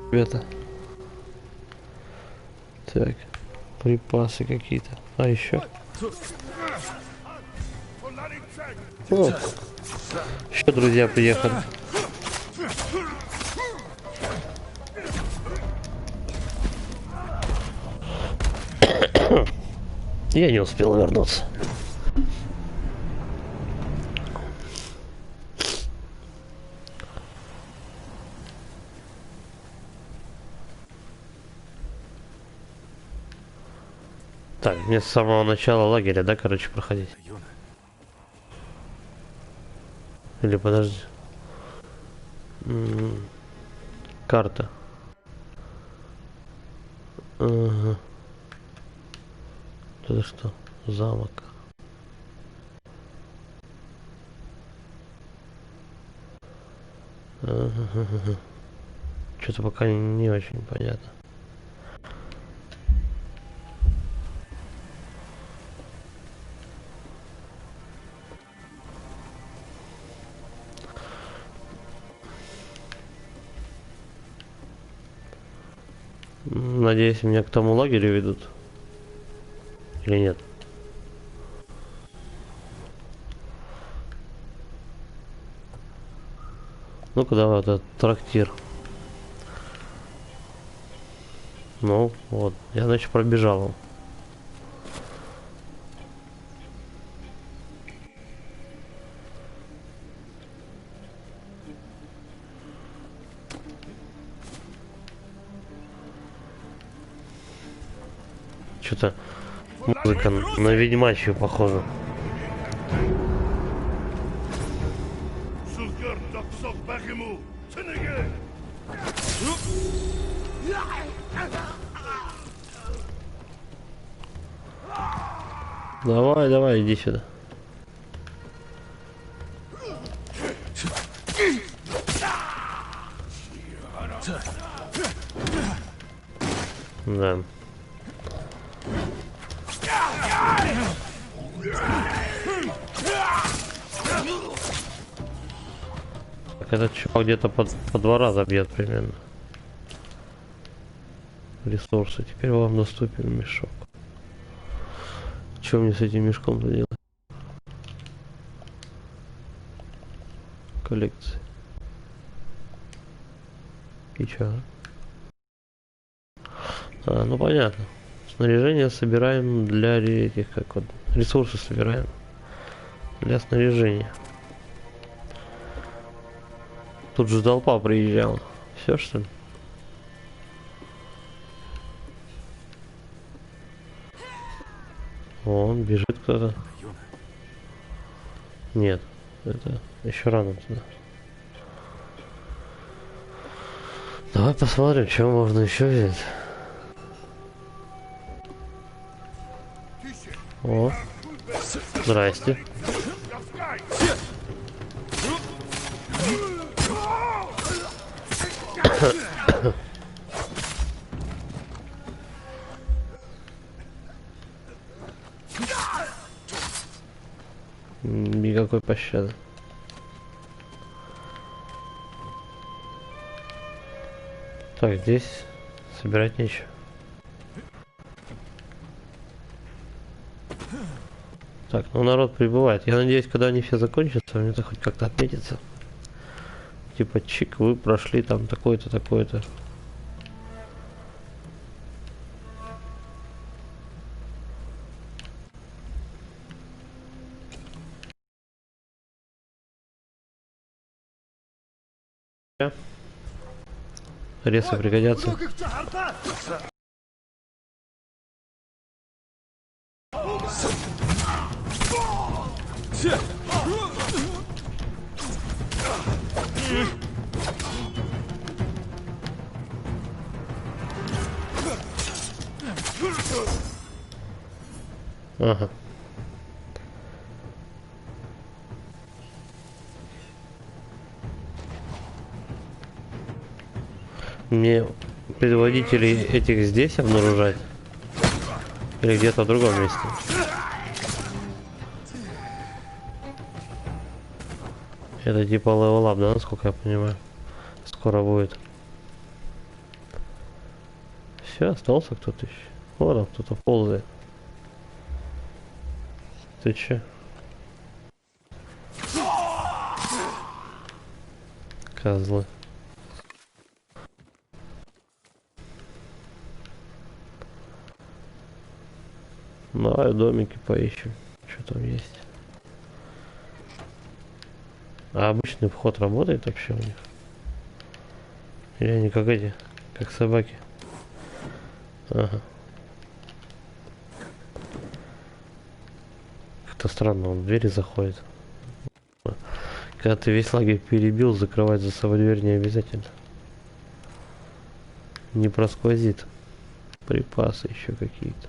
Ребята. Так. Припасы какие-то. А еще. О, еще друзья приехали. Я не успел вернуться. Так, мне с самого начала лагеря, да, короче, проходить? Юна, Или подожди. Карта. Ага. Это что? Замок. Ага. Что-то пока не очень понятно. Надеюсь, меня к тому лагерю ведут. Или нет? Ну-ка давай, вот этот трактир. Ну, вот. Я, значит, пробежал его. Что-то музыка на ведьмачью похожа. Давай, давай, иди сюда. Да. Так этот чувак где-то по 2 раза бьет примерно. Ресурсы. Теперь вам доступен мешок. Что мне с этим мешком-то делать? Коллекции. И чё? А, ну понятно. Снаряжение собираем для этих, как вот, ресурсы собираем для снаряжения. Тут же толпа приезжала. Все, что ли? Вон, бежит кто-то. Юна, Нет, это еще рано туда. Давай посмотрим, что можно еще взять. О, здрасте. Никакой пощады. Так, здесь собирать нечего. Так, ну народ прибывает. Я надеюсь, когда они все закончатся, мне это хоть как-то отметится. Типа, чик, вы прошли там такое-то, такое-то. Ресы пригодятся. Ага. Мне предводителей этих здесь обнаружать? Или где-то в другом месте? Это типа левел-ап, да, насколько я понимаю? Скоро будет. Все, остался кто-то еще. Вот там кто-то ползает. Ты че? Козлы. Давай в домике поищем, что там есть. А обычный вход работает вообще у них? Или они как эти, как собаки? Ага. Как-то странно, он в двери заходит. Когда ты весь лагерь перебил, закрывать за собой дверь не обязательно. Не просквозит. Припасы еще какие-то.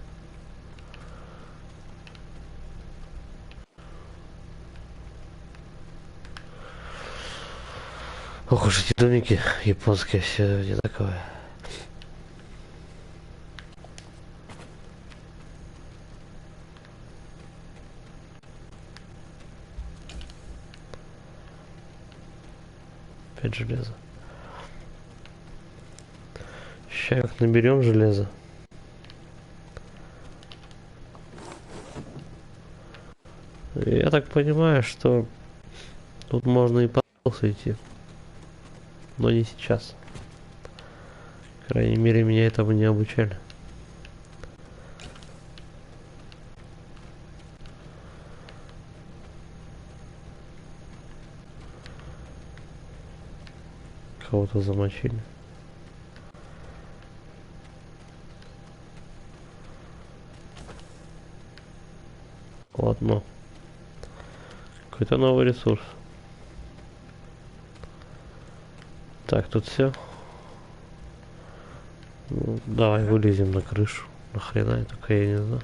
Ох уж эти домики японские, все не такое. Опять железо. Сейчас как наберем железо. Я так понимаю, что тут можно и по идти. Но не сейчас. По крайней мере, меня этому не обучали. Кого-то замочили. Ладно. Какой-то новый ресурс. Так, тут все. Ну, давай вылезем на крышу. Нахрена, только я не знаю.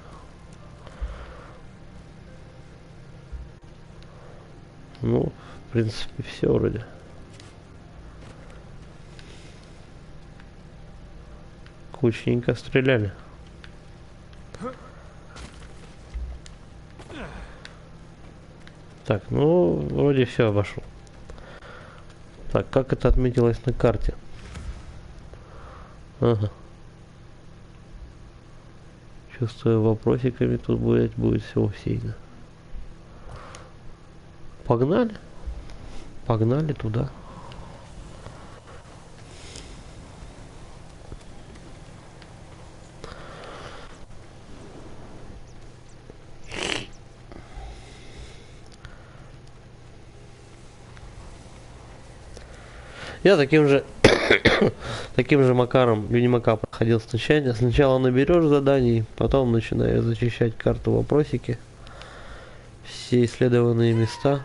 Ну, в принципе, все вроде. Кучненько стреляли. Так, ну, вроде все обошел. Так, как это отметилось на карте? Ага. Чувствую, вопросиками тут будет всего сильно. Погнали. Погнали туда. Я таким же макаром Юнимака проходил сначала. Сначала наберешь заданий, потом начинаешь зачищать карту вопросики. Все исследованные места.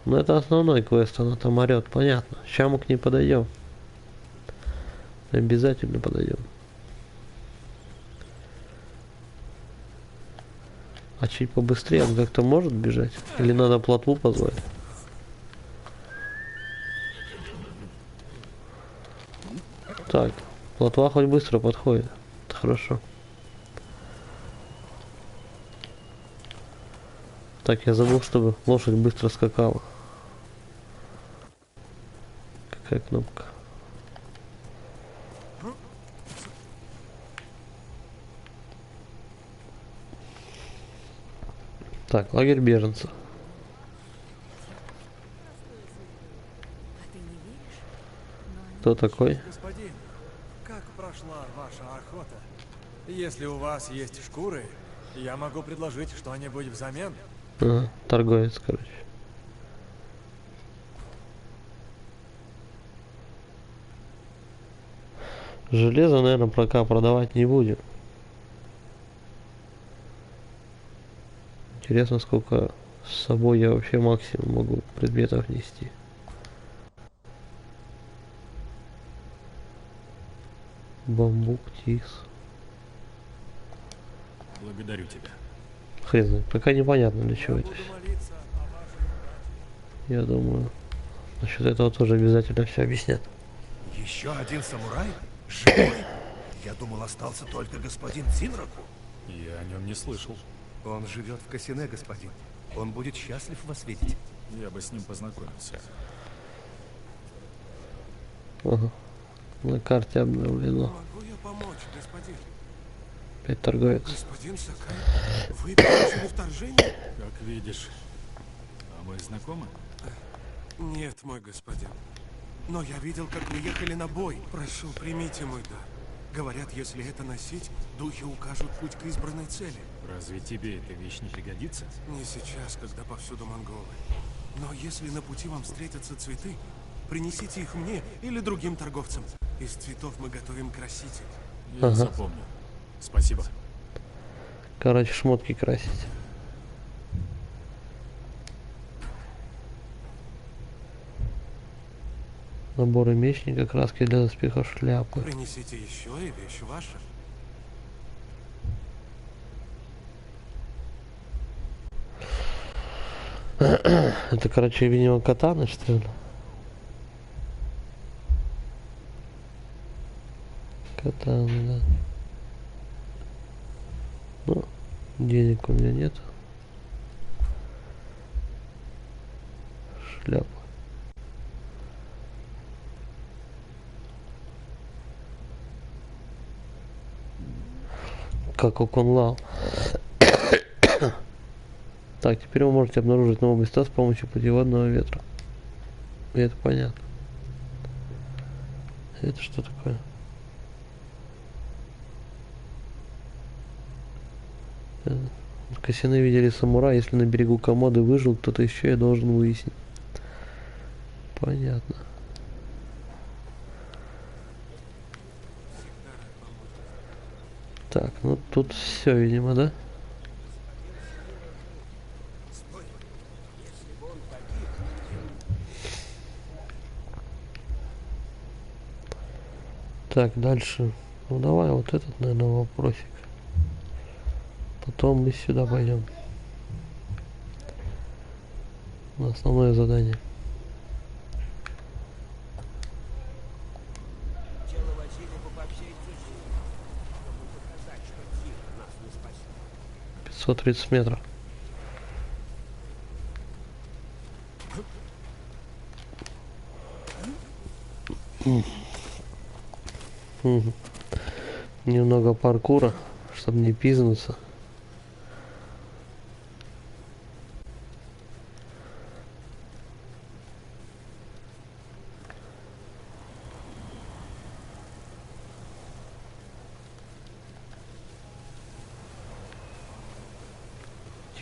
Но это основной квест, она там орет, понятно. Сейчас мы к ней подойдем. Обязательно подойдем. А чуть побыстрее он как-то может бежать? Или надо плотву позвать? Так, плотва хоть быстро подходит. Это хорошо. Так, я забыл, чтобы лошадь быстро скакала. Какая кнопка? Так, лагерь беженцев. Кто такой? Господин, как прошла ваша охота? Если у вас есть шкуры, я могу предложить что-нибудь взамен. Ага, торговец, короче. Железо, наверное, пока продавать не будем. Интересно, сколько с собой я вообще максимум могу предметов нести. Бамбук, тикс. Благодарю тебя. Хрен знает, пока непонятно для чего это. Я думаю, насчет этого тоже обязательно все объяснят. Еще один самурай? Живой? Я думал, остался только господин Цинраку. Я о нем не слышал. Он живет в Касине, господин. Он будет счастлив вас видеть. Я бы с ним познакомился. Ага. На карте обновлено. Могу я помочь, господин? Опять торговец. Господин Сакай, вы пережили вторжение? Как видишь. А мы знакомы? Нет, мой господин. Но я видел, как вы ехали на бой. Прошу, примите мой дар. Говорят, если это носить, духи укажут путь к избранной цели. Разве тебе эта вещь не пригодится? Не сейчас, когда повсюду монголы. Но если на пути вам встретятся цветы, принесите их мне или другим торговцам. Из цветов мы готовим краситель. Я запомню. Спасибо. Короче, шмотки красить. Наборы мечника, краски для доспехов, шляпы. Принесите еще, и вещь ваша. Это, короче, видимо, катаны, что ли? Катаны, да. Ну, денег у меня нет. Шляпа. Как у Кунлау. Так, теперь вы можете обнаружить новые места с помощью путеводного ветра. И это понятно. Это что такое? В Касине видели самурая. Если на берегу Комоды выжил кто-то еще, я должен выяснить. Понятно. Так, ну тут все, видимо, да? Так, дальше. Ну давай вот этот, наверное, вопросик. Потом мы сюда пойдем. На основное задание. Пятьсот 30 метров. Немного паркура, чтобы не пизнуться.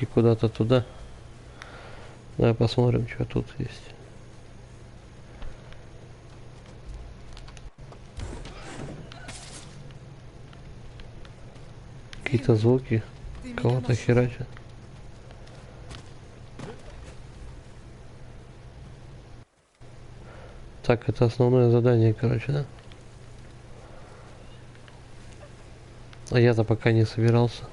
И куда-то туда. Давай посмотрим, что тут есть. Какие-то звуки. Кого-то херачат. Так, это основное задание, короче, да? А я-то пока не собирался.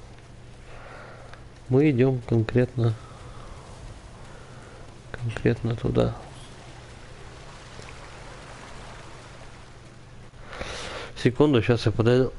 Мы идем конкретно туда. Секунду, сейчас я подойду.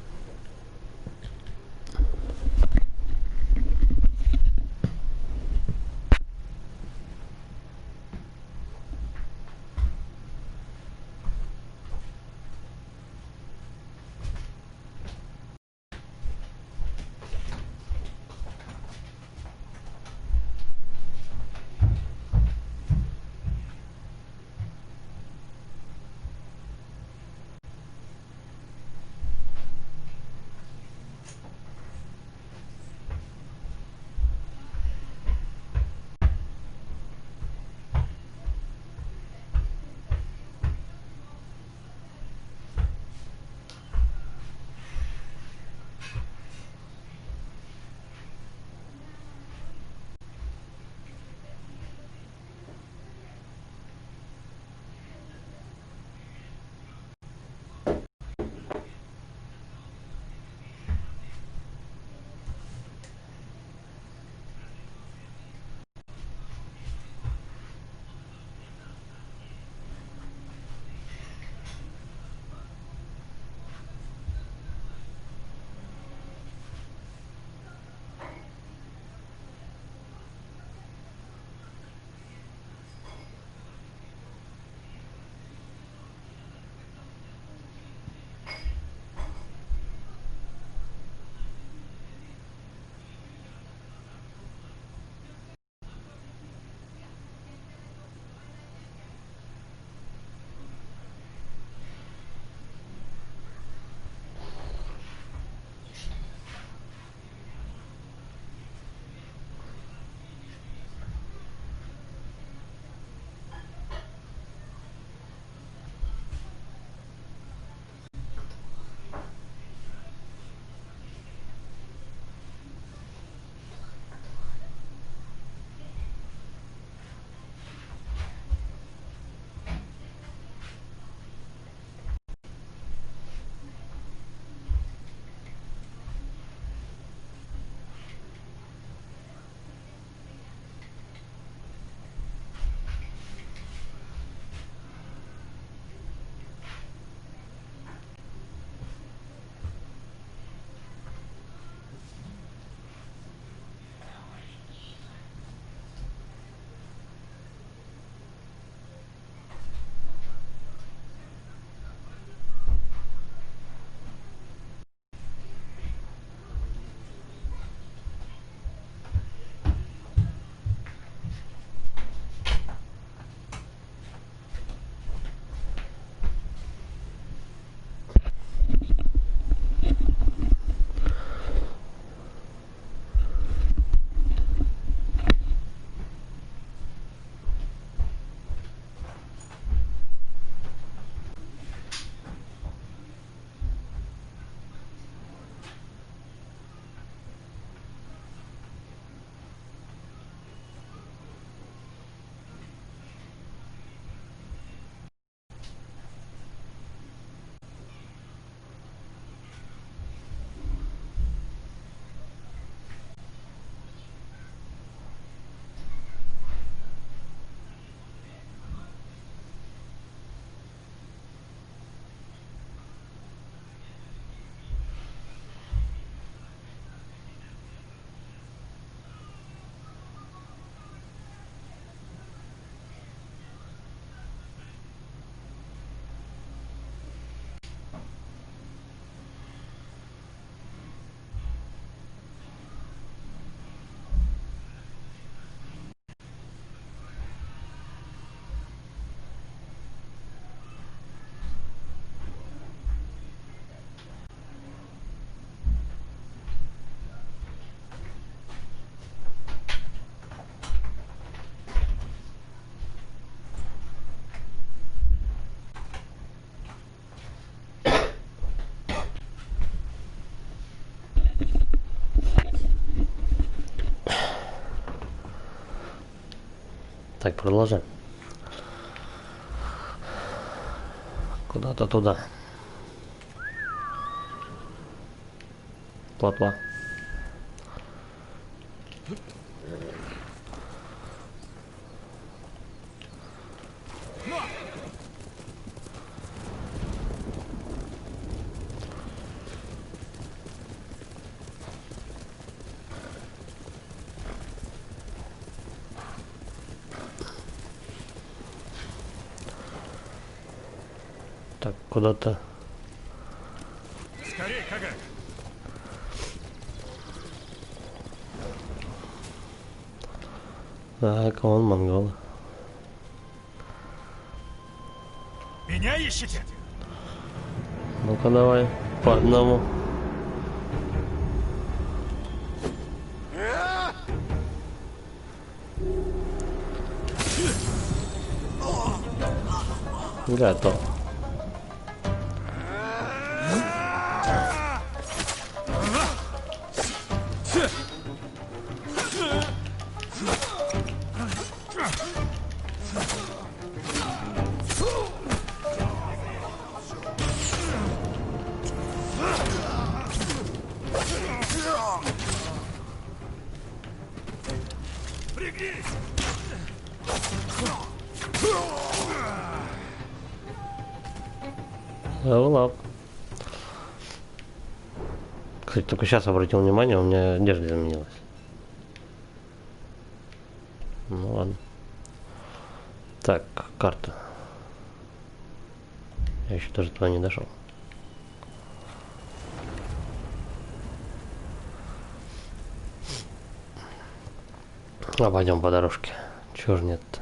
Так, продолжаем. Куда-то туда. Плотва. Так, куда-то. Скорей, Кагак! Так, вон монголы. Меня ищете? Ну-ка давай, по одному. Готов. Лап. Кстати, только сейчас обратил внимание, у меня одежда изменилась. Ну ладно. Так, карта. Я еще даже туда не дошел. А пойдем по дорожке. Чего ж нет-то?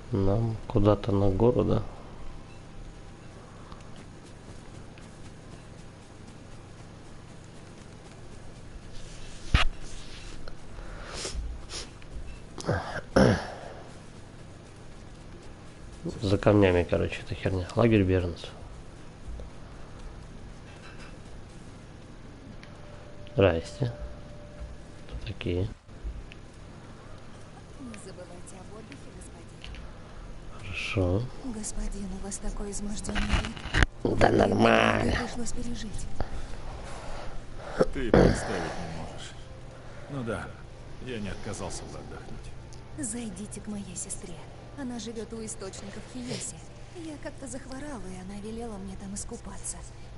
Нам куда-то на гору, да? За камнями, короче, эта херня. Лагерь беженцев. Здрасте. Кто такие? Не забывайте об отдыхе, господин. Хорошо. Господин, у вас такой изможденный вид. Да нормально. Пришлось пережить. Ты представить не можешь. Ну да, я не отказался бы отдохнуть. Зайдите к моей сестре. Она живет у источников в Хиесе. Я как-то захворала, и она велела мне там искупаться.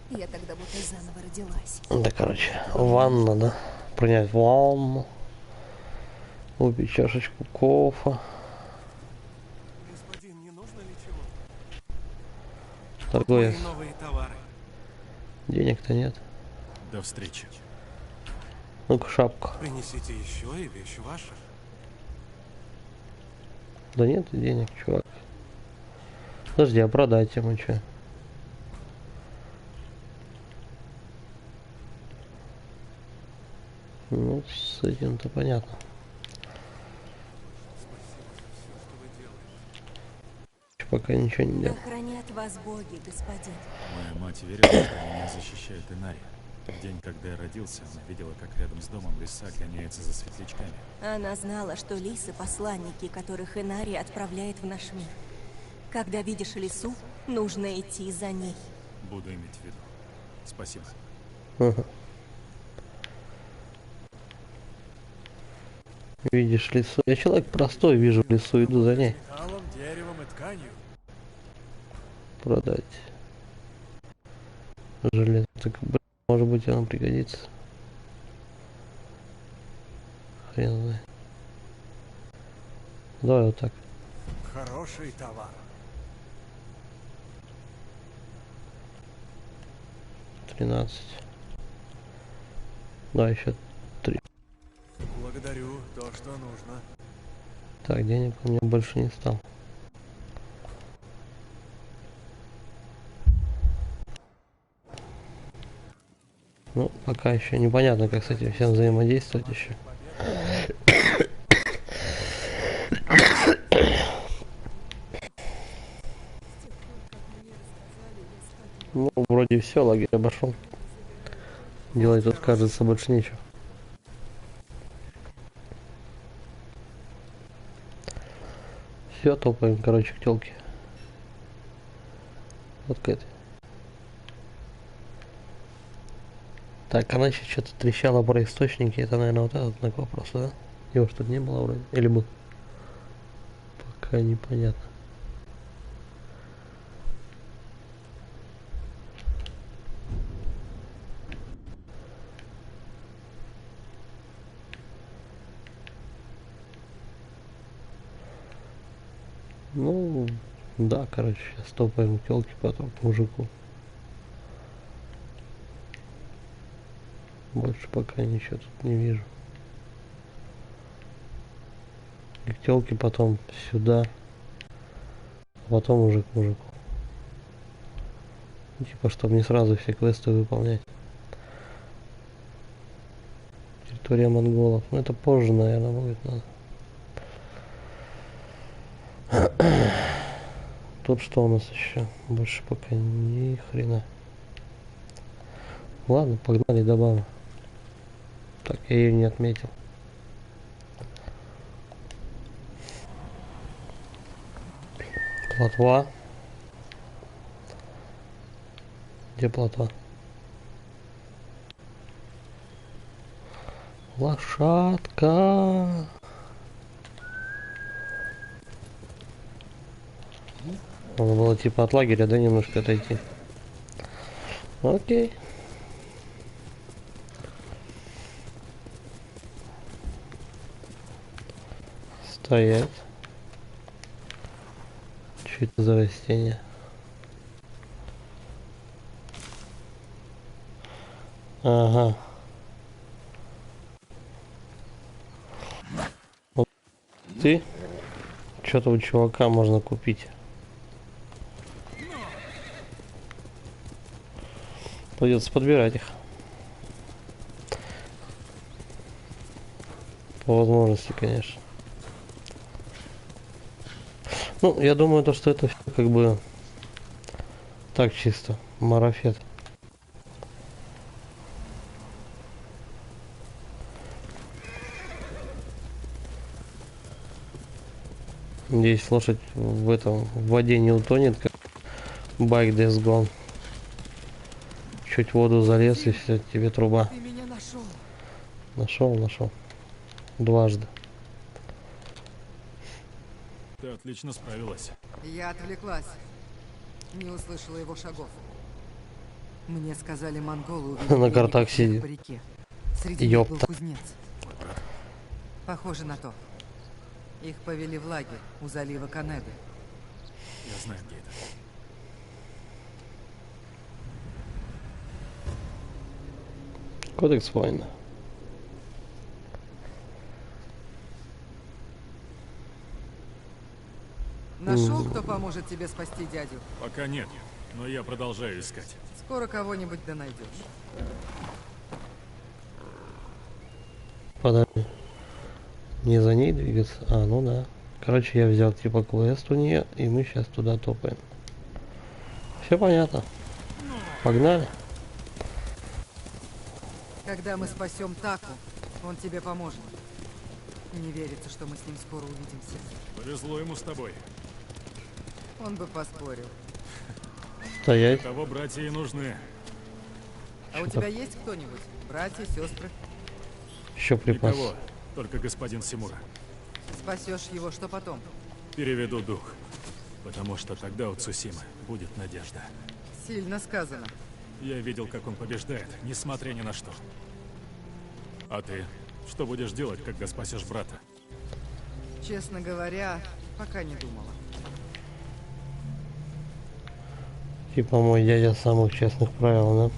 Я тогда будто заново родилась. Да, короче, ванна, да? Принять ванну. Выпить чашечку кофе. Господин, не нужно ли чего? Торговец. Мои новые товары. Денег-то нет. До встречи. Ну-ка, шапку. Принесите еще, и вещь ваша. Да нет денег, чувак. Подожди, а продать ему что? Ну, с этим-то понятно. Пока ничего не делал. Да хранят вас боги, господин. Моя мать верила, что меня защищает Инария. В день, когда я родился, она видела, как рядом с домом лиса гоняется за светлячками. Она знала, что лисы — посланники, которых Инари отправляет в наш мир. Когда видишь лису, нужно идти за ней. Буду иметь в виду. Спасибо. Ага. Видишь лесу? Я человек простой, вижу лесу, иду за ней. Металлом, деревом и тканью. Продать. Железо. Так, блин, может быть, оно пригодится. Хрен знает. Давай вот так. Хороший товар. 13. Да, еще 3. Благодарю, то, что нужно. Так, денег у меня больше не стал. Ну, пока еще непонятно, как с этим всем взаимодействовать еще. Ну, вроде все, лагерь обошел. Делать тут, кажется, больше нечего. Все, топаем, короче, к телке. Вот к этой. Так, она сейчас что-то трещала про источники. Это, наверное, вот этот знак вопроса, да? Его что-то не было вроде. Или был? Пока непонятно. Ну, да, короче, сейчас топаем к телке, потом к мужику. Больше пока ничего тут не вижу. И к телке потом сюда. Потом уже к мужику. Типа, чтобы не сразу все квесты выполнять. Территория монголов. Ну, это позже, наверное, будет надо. Тут что у нас еще? Больше пока ни хрена. Ладно, погнали добавим. Так, я ее не отметил. Плотва. Где плотва? Лошадка. Надо было типа от лагеря, да, немножко отойти. Окей. Стоять. Что это за растение? Ага. Вот ты. Что-то у чувака можно купить. Придется подбирать их. По возможности, конечно. Ну, я думаю, то, что это все как бы так чисто. Марафет. Надеюсь, лошадь в этом в воде не утонет, как Bike Death Gone. Чуть в воду залез, и все, тебе труба. Ты меня нашел. Нашел. Дважды. Ты отлично справилась. Я отвлеклась. Не услышала его шагов. Мне сказали, монголы увидели На картах пленников сидит. по реке. Среди них был Ёпта. кузнец. Похоже на то. Их повели в лагерь у залива Канеды. Я знаю, где это. Кодекс войны. Нашел, кто поможет тебе спасти дядю? Пока нет, но я продолжаю искать. Скоро кого-нибудь да найдешь. Подожди. Не за ней двигаться? А, ну да. Короче, я взял типа квест у нее, и мы сейчас туда топаем. Все понятно. Погнали. Когда мы спасем Таку, он тебе поможет. Не верится, что мы с ним скоро увидимся. Повезло ему с тобой. Он бы поспорил. Стоять. Того братья и нужны. А у тебя есть кто-нибудь? Братья, сестры? Еще припас. Никого, только господин Симура. Спасешь его, что потом? Переведу дух. Потому что тогда у Цусимы будет надежда. Сильно сказано. Я видел, как он побеждает, несмотря ни на что. А ты? Что будешь делать, когда спасешь брата? Честно говоря, пока не думала. Типа мой дядя самых честных правил, да?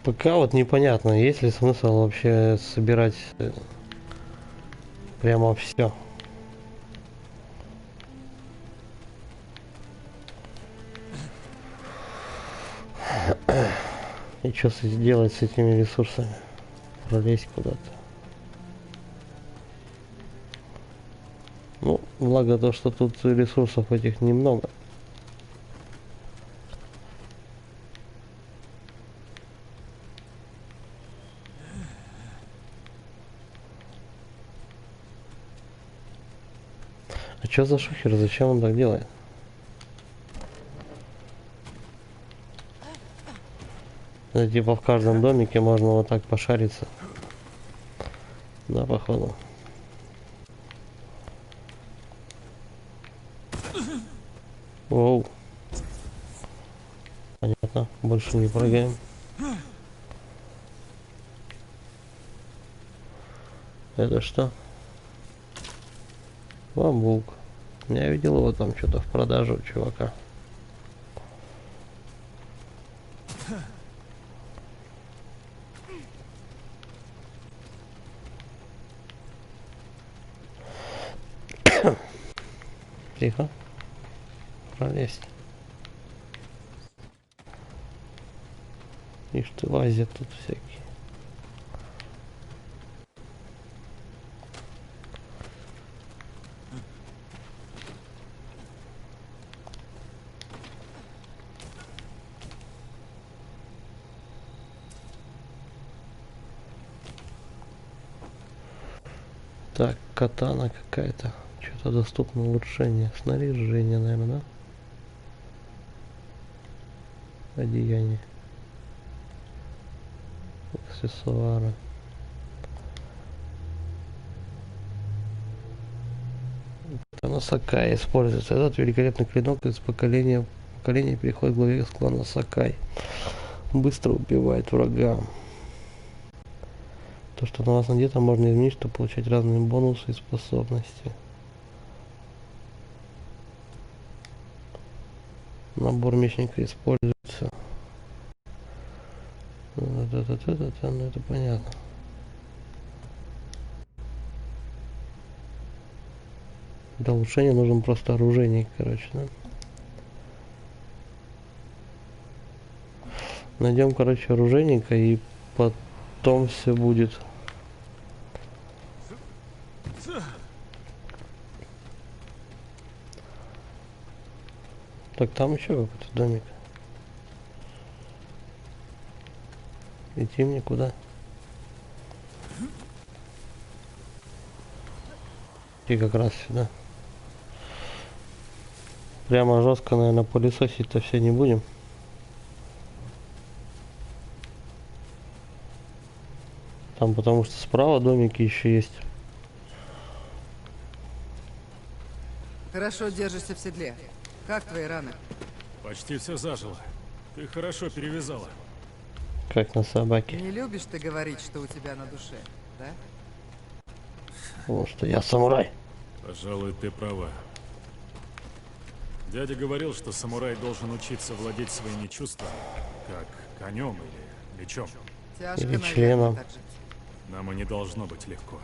Пока вот непонятно, есть ли смысл вообще собирать прямо все. И что делать с этими ресурсами? пролезть куда-то. Ну, благо то, что тут ресурсов этих немного. А чё за шухер? Зачем он так делает? Это типа в каждом домике можно вот так пошариться. Да, походу. Воу. Понятно. Больше не прыгаем. Это что? Бамбук. Я видел его там что-то в продаже у чувака. Тихо. Пролезть. Ишь ты, лазят тут всякие. Так, катана какая-то. Что-то доступно улучшение. Снаряжение, наверное, да? Одеяние. Аксессуары. Катана Сакай используется. Этот великолепный клинок из поколения в поколение переходит к главе из клана Сакай. Быстро убивает врага. То, что на вас надето, можно изменить, чтобы получать разные бонусы и способности. Набор мечника используется. Ну, это понятно. Для улучшения нужен просто оружейник, короче, да? Найдем, короче, оружейника, и потом все будет. Так, там еще какой-то домик. Идти мне куда? И как раз сюда. Прямо жестко, наверное, пылесосить-то все не будем. Там потому что справа домики еще есть. Хорошо держишься в седле. Как твои раны? Почти все зажило. Ты хорошо перевязала. Как на собаке. Не любишь ты говорить, что у тебя на душе, да? Потому что я самурай. Пожалуй, ты права. Дядя говорил, что самурай должен учиться владеть своими чувствами, как конем или мечом. Тяжко, Или наверное, членом. так жить. Нам и не должно быть легко.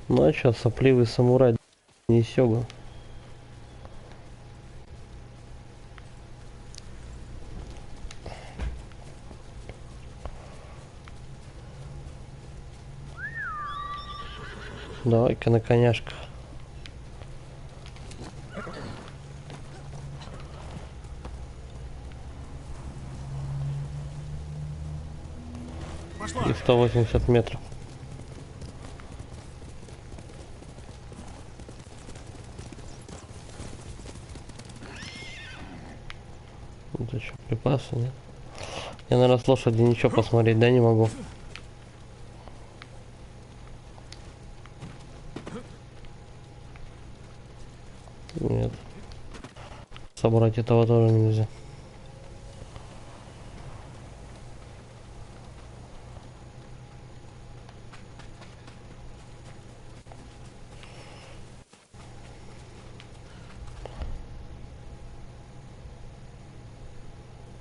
Ну а чё, сопливый самурай не сёгун. Давай-ка на коняшках. И 180 метров. Это что, припасы, нет? Я, наверное, с лошади ничего посмотреть, да, не могу. Нет. Собрать этого тоже нельзя.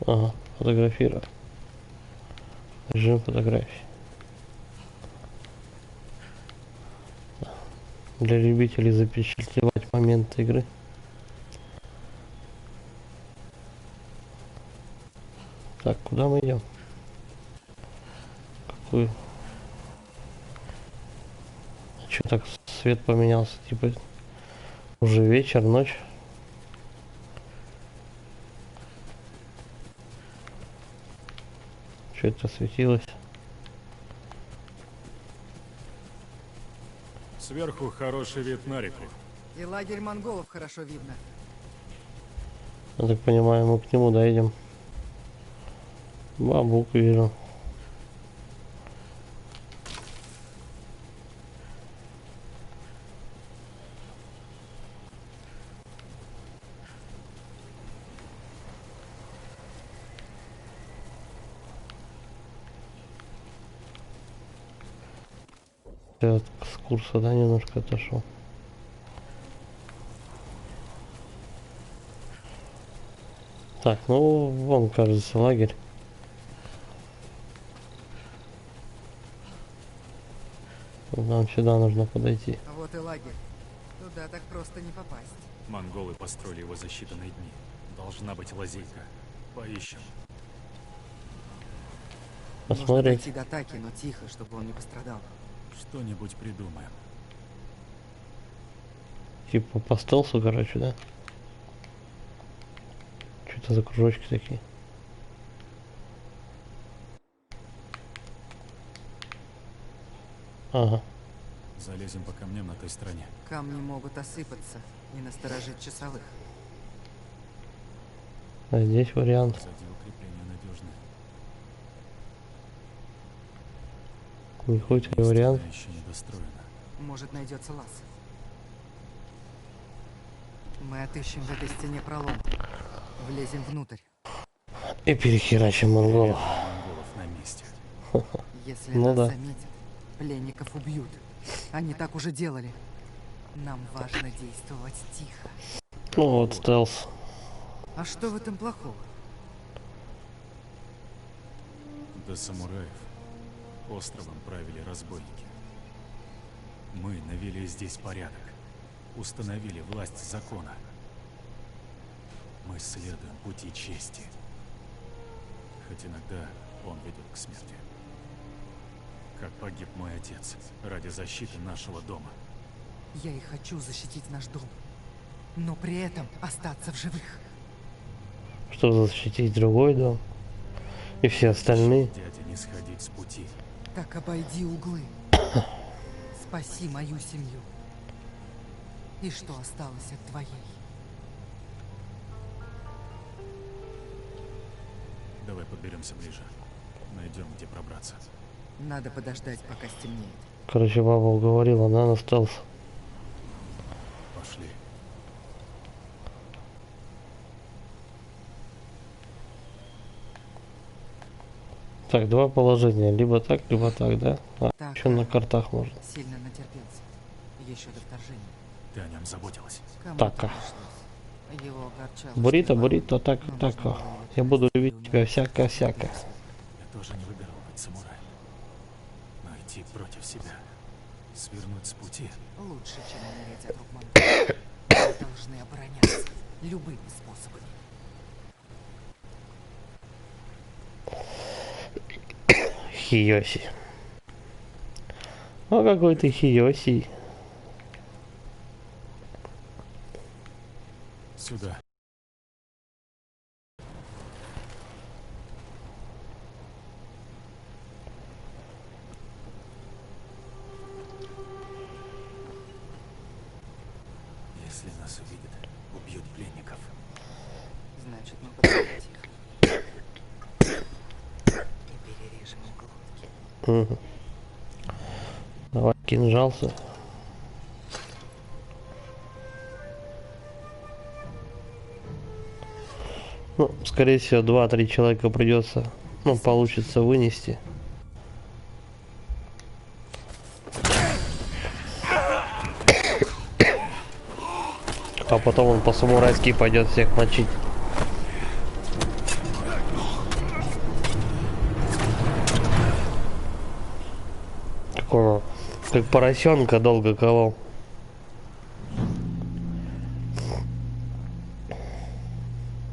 Ага, фотографировать. Режим фотографии. Для любителей запечатлевать моменты игры. Так, куда мы идем? Какую? Что так свет поменялся? Типа уже вечер, ночь. Что это светилось? Сверху хороший вид на реку. И лагерь монголов хорошо видно. Я так понимаю, мы к нему доедем. Бабук вижу. Я с курса, да, немножко отошел. Так, ну вон, кажется, лагерь. Нам сюда нужно подойти. Вот и лагерь. Туда так просто не попасть. Монголы построили его за считанные дни. Должна быть лазейка. Поищем. Нужно Посмотреть. дойти до Таки, но тихо, чтобы он не пострадал. Что-нибудь придумаем. Типа по стелсу, короче, да? Что-то за кружочки такие. Ага. Залезем по камням на той стороне. Камни могут осыпаться и насторожить часовых. А здесь вариант. Сзади укрепления надежные. Не хоть вариант. Стена еще не достроена. Может, найдется лаз. Мы отыщем в этой стене пролом. Влезем внутрь. И перехерачим монголов. Монголов на месте. Если Ну нас да. заметят, пленников убьют. Они так уже делали. Нам важно действовать тихо. Ну вот стелс. А что в этом плохого? До самураев островом правили разбойники. Мы навели здесь порядок. Установили власть закона. Мы следуем пути чести. Хоть иногда он ведет к смерти. Как погиб мой отец ради защиты нашего дома. Я и хочу защитить наш дом. Но при этом остаться в живых. Чтобы защитить другой дом. И все остальные. Дядя, не сходить с пути. Так обойди углы. Спаси мою семью. И что осталось от твоей? Давай подберемся ближе. Найдем, где пробраться. Надо подождать, пока стемнеет. Короче, баба уговорила, да, на стелс. Пошли. Так, два положения. Либо так, да? А, Так, еще на картах можно. Сильно натерпелся. Еще до вторжения. Ты о нем заботилась. Кому-то Так, пришлось. Его огорчало, Бурито, что его бурито, так, но так. нужно было Я его буду спасти, любить и у тебя него всякое-всякое. Я тоже не выбирал быть самураем. Но идти против себя, свернуть с пути. лучше, чем умереть от рук монголов. Мы должны обороняться любыми способами. Хиоси. Ну какой ты Хиоси. Сюда. Если нас увидят, убьют пленников. Значит, мы подойдем тихо. И перережем им глотки. Угу. Давай кинжался. Ну, скорее всего, 2-3 человека придется, ну, получится вынести. А потом он по-самурайски пойдет всех мочить. Такого, как поросенка долго колол.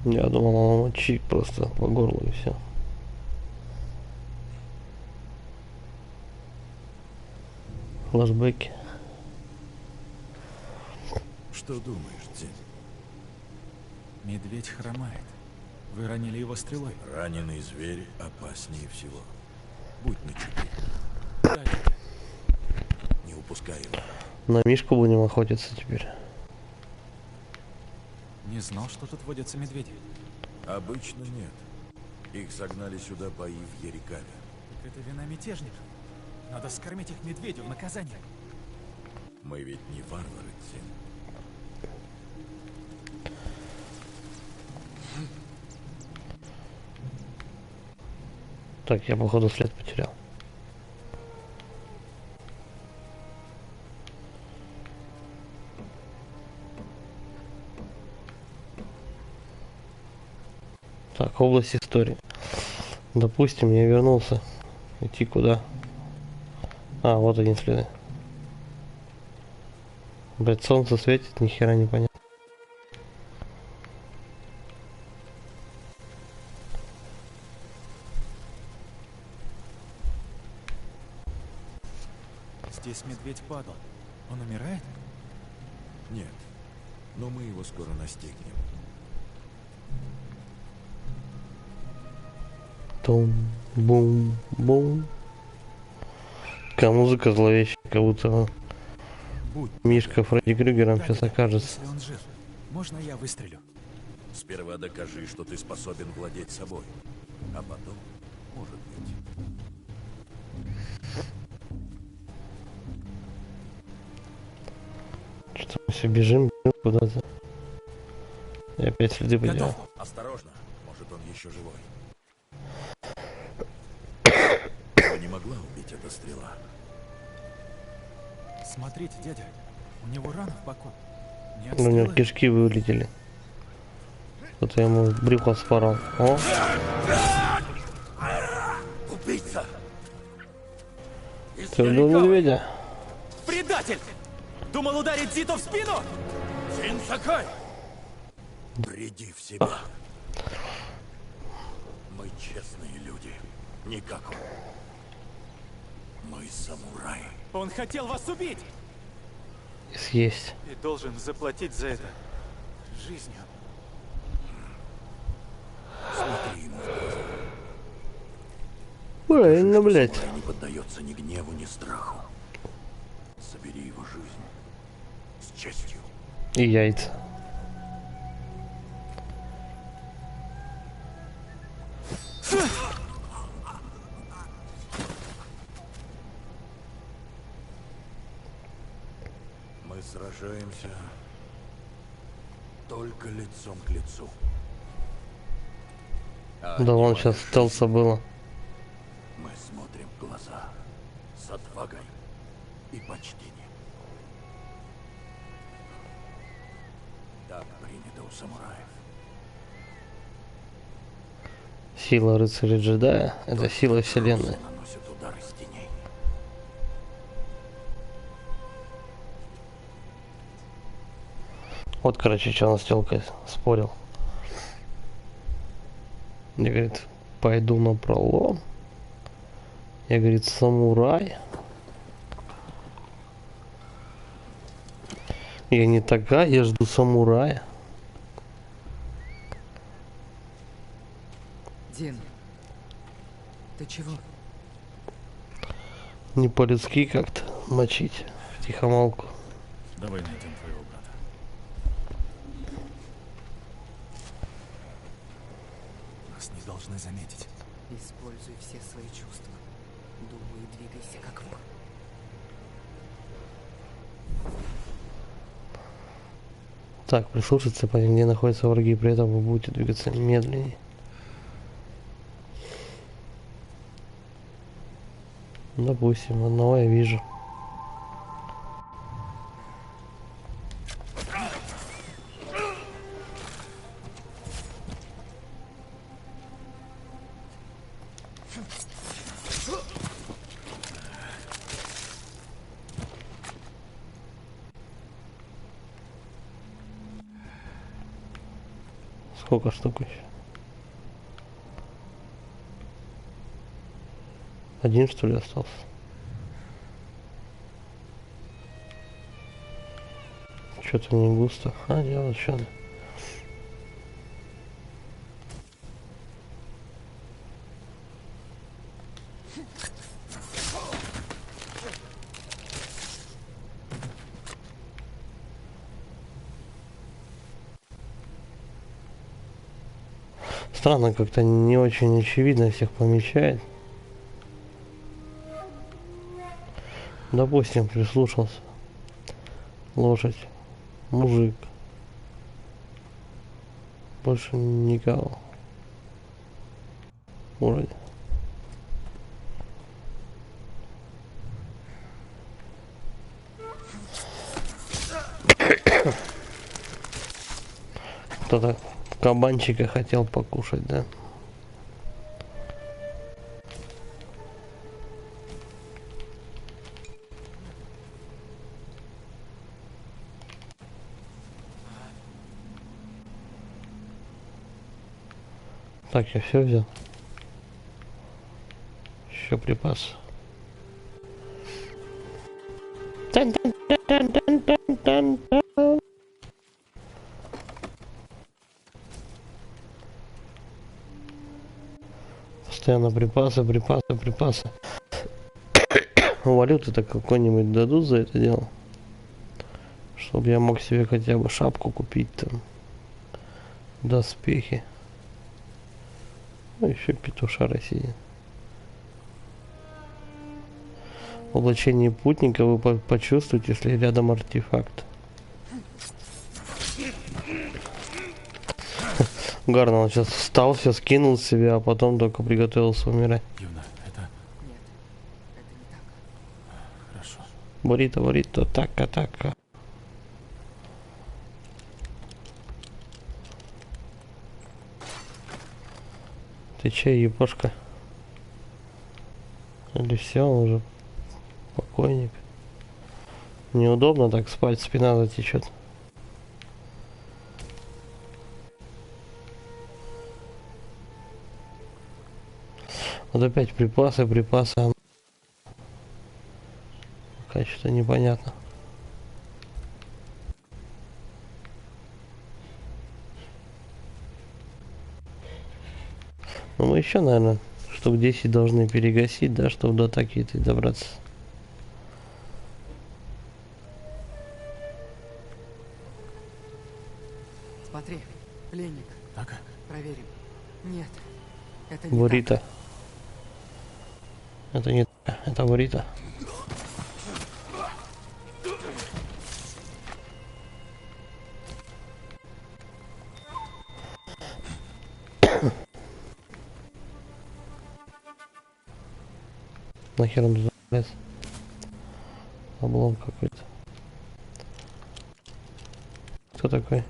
Я думал, он мочит просто по горлу и все. Флэшбэки. Что думаешь, Дзинь? Медведь хромает. Вы ранили его стрелой. Раненый зверь опаснее всего. Будь начеку. Да, дядя. Не упускай его. На мишку будем охотиться теперь. Не знал, что тут водятся медведи. Обычно нет. Их загнали сюда бои в Ерикаве. Так это вина мятежников. Надо скормить их медведю в наказание. Мы ведь не варвары, Дзинь. Так, я походу след потерял. Так, область истории. Допустим, я вернулся. Идти куда? А, вот один следы. Блять, солнце светит, ни хера не понятно. Здесь медведь падал. Он умирает? Нет. Но мы его скоро настигнем. Том, бум, бум. Такая музыка зловещая, как будто Будь. Мишка Фредди Крюгером Дядя, сейчас окажется. если он жив, можно я выстрелю? Сперва докажи, что ты способен владеть собой. А потом, может быть. Что мы все бежим куда-то. И опять следы потерял. Готов. Осторожно, может он еще живой. Его не могла убить эта стрела. Смотрите, дядя, у него рана в боку. Не от У него стрелы. кишки вылетели. Кто-то ему брюхо спорол. О, Убийца! ты убил медведя? Предатель! Думал ударить Зиту в спину? Дзинь Сакай! Приди в себя. Мы честные люди. Не как он. Мы самураи. Он хотел вас убить! И съесть. И должен заплатить за это жизнью. Смотри ему в глаза. Правильно, блядь. Самурай не поддается ни гневу, ни страху. Забери его жизнь. С честью. И яйца. Мы сражаемся только лицом к лицу. А Да вон отнимая сейчас жизнь, стелса было. мы смотрим в глаза с отвагой и почтением. Так принято у самураев. Сила рыцаря джедая — это сила вселенной. Наносят удары с теней. Вот, короче, что он с телкой спорил. Я, говорит, пойду на пролом. Я, говорит, самурай. Я не такая, я жду самурая. Дин, ты чего? Не по-людски как-то мочить втихомолку. Давай найдем твоего брата. Нас не должны заметить. Используй все свои чувства. Думай и двигайся как вор. Так, прислушаться, понять, где находятся враги, при этом вы будете двигаться медленнее. Допустим, одного я вижу. Сколько штук еще? Один, что ли, остался? Что-то не густо. А, делать что-то. Странно, как-то не очень очевидно всех помечает. Допустим, прислушался. Лошадь. Мужик. Больше никого. Вроде. Кто-то кабанчика хотел покушать, да? Так, я все взял. Еще припас. Постоянно припасы. Валюты-то какой-нибудь дадут за это дело? Чтобы я мог себе хотя бы шапку купить там. Доспехи. Ну, еще петушара сидит. В облачении путника вы почувствуете, если рядом артефакт. Гарно, он сейчас встал, все скинул с себя, а потом только приготовился умирать. Юна, это... Нет, это не так. Хорошо. Бурито, така. Ты че, епошка? Или все, он уже покойник? Неудобно так спать, спина затечет. Вот опять припасы. Пока что-то непонятно. Но мы еще, наверное, штук 10 должны перегасить, да, чтобы до атаки этой добраться. Смотри, пленник. Так? Проверим. Нет, это не Бурито. Это не та, это бурито. Нахер он туда влез? Облом какой-то. Кто такой?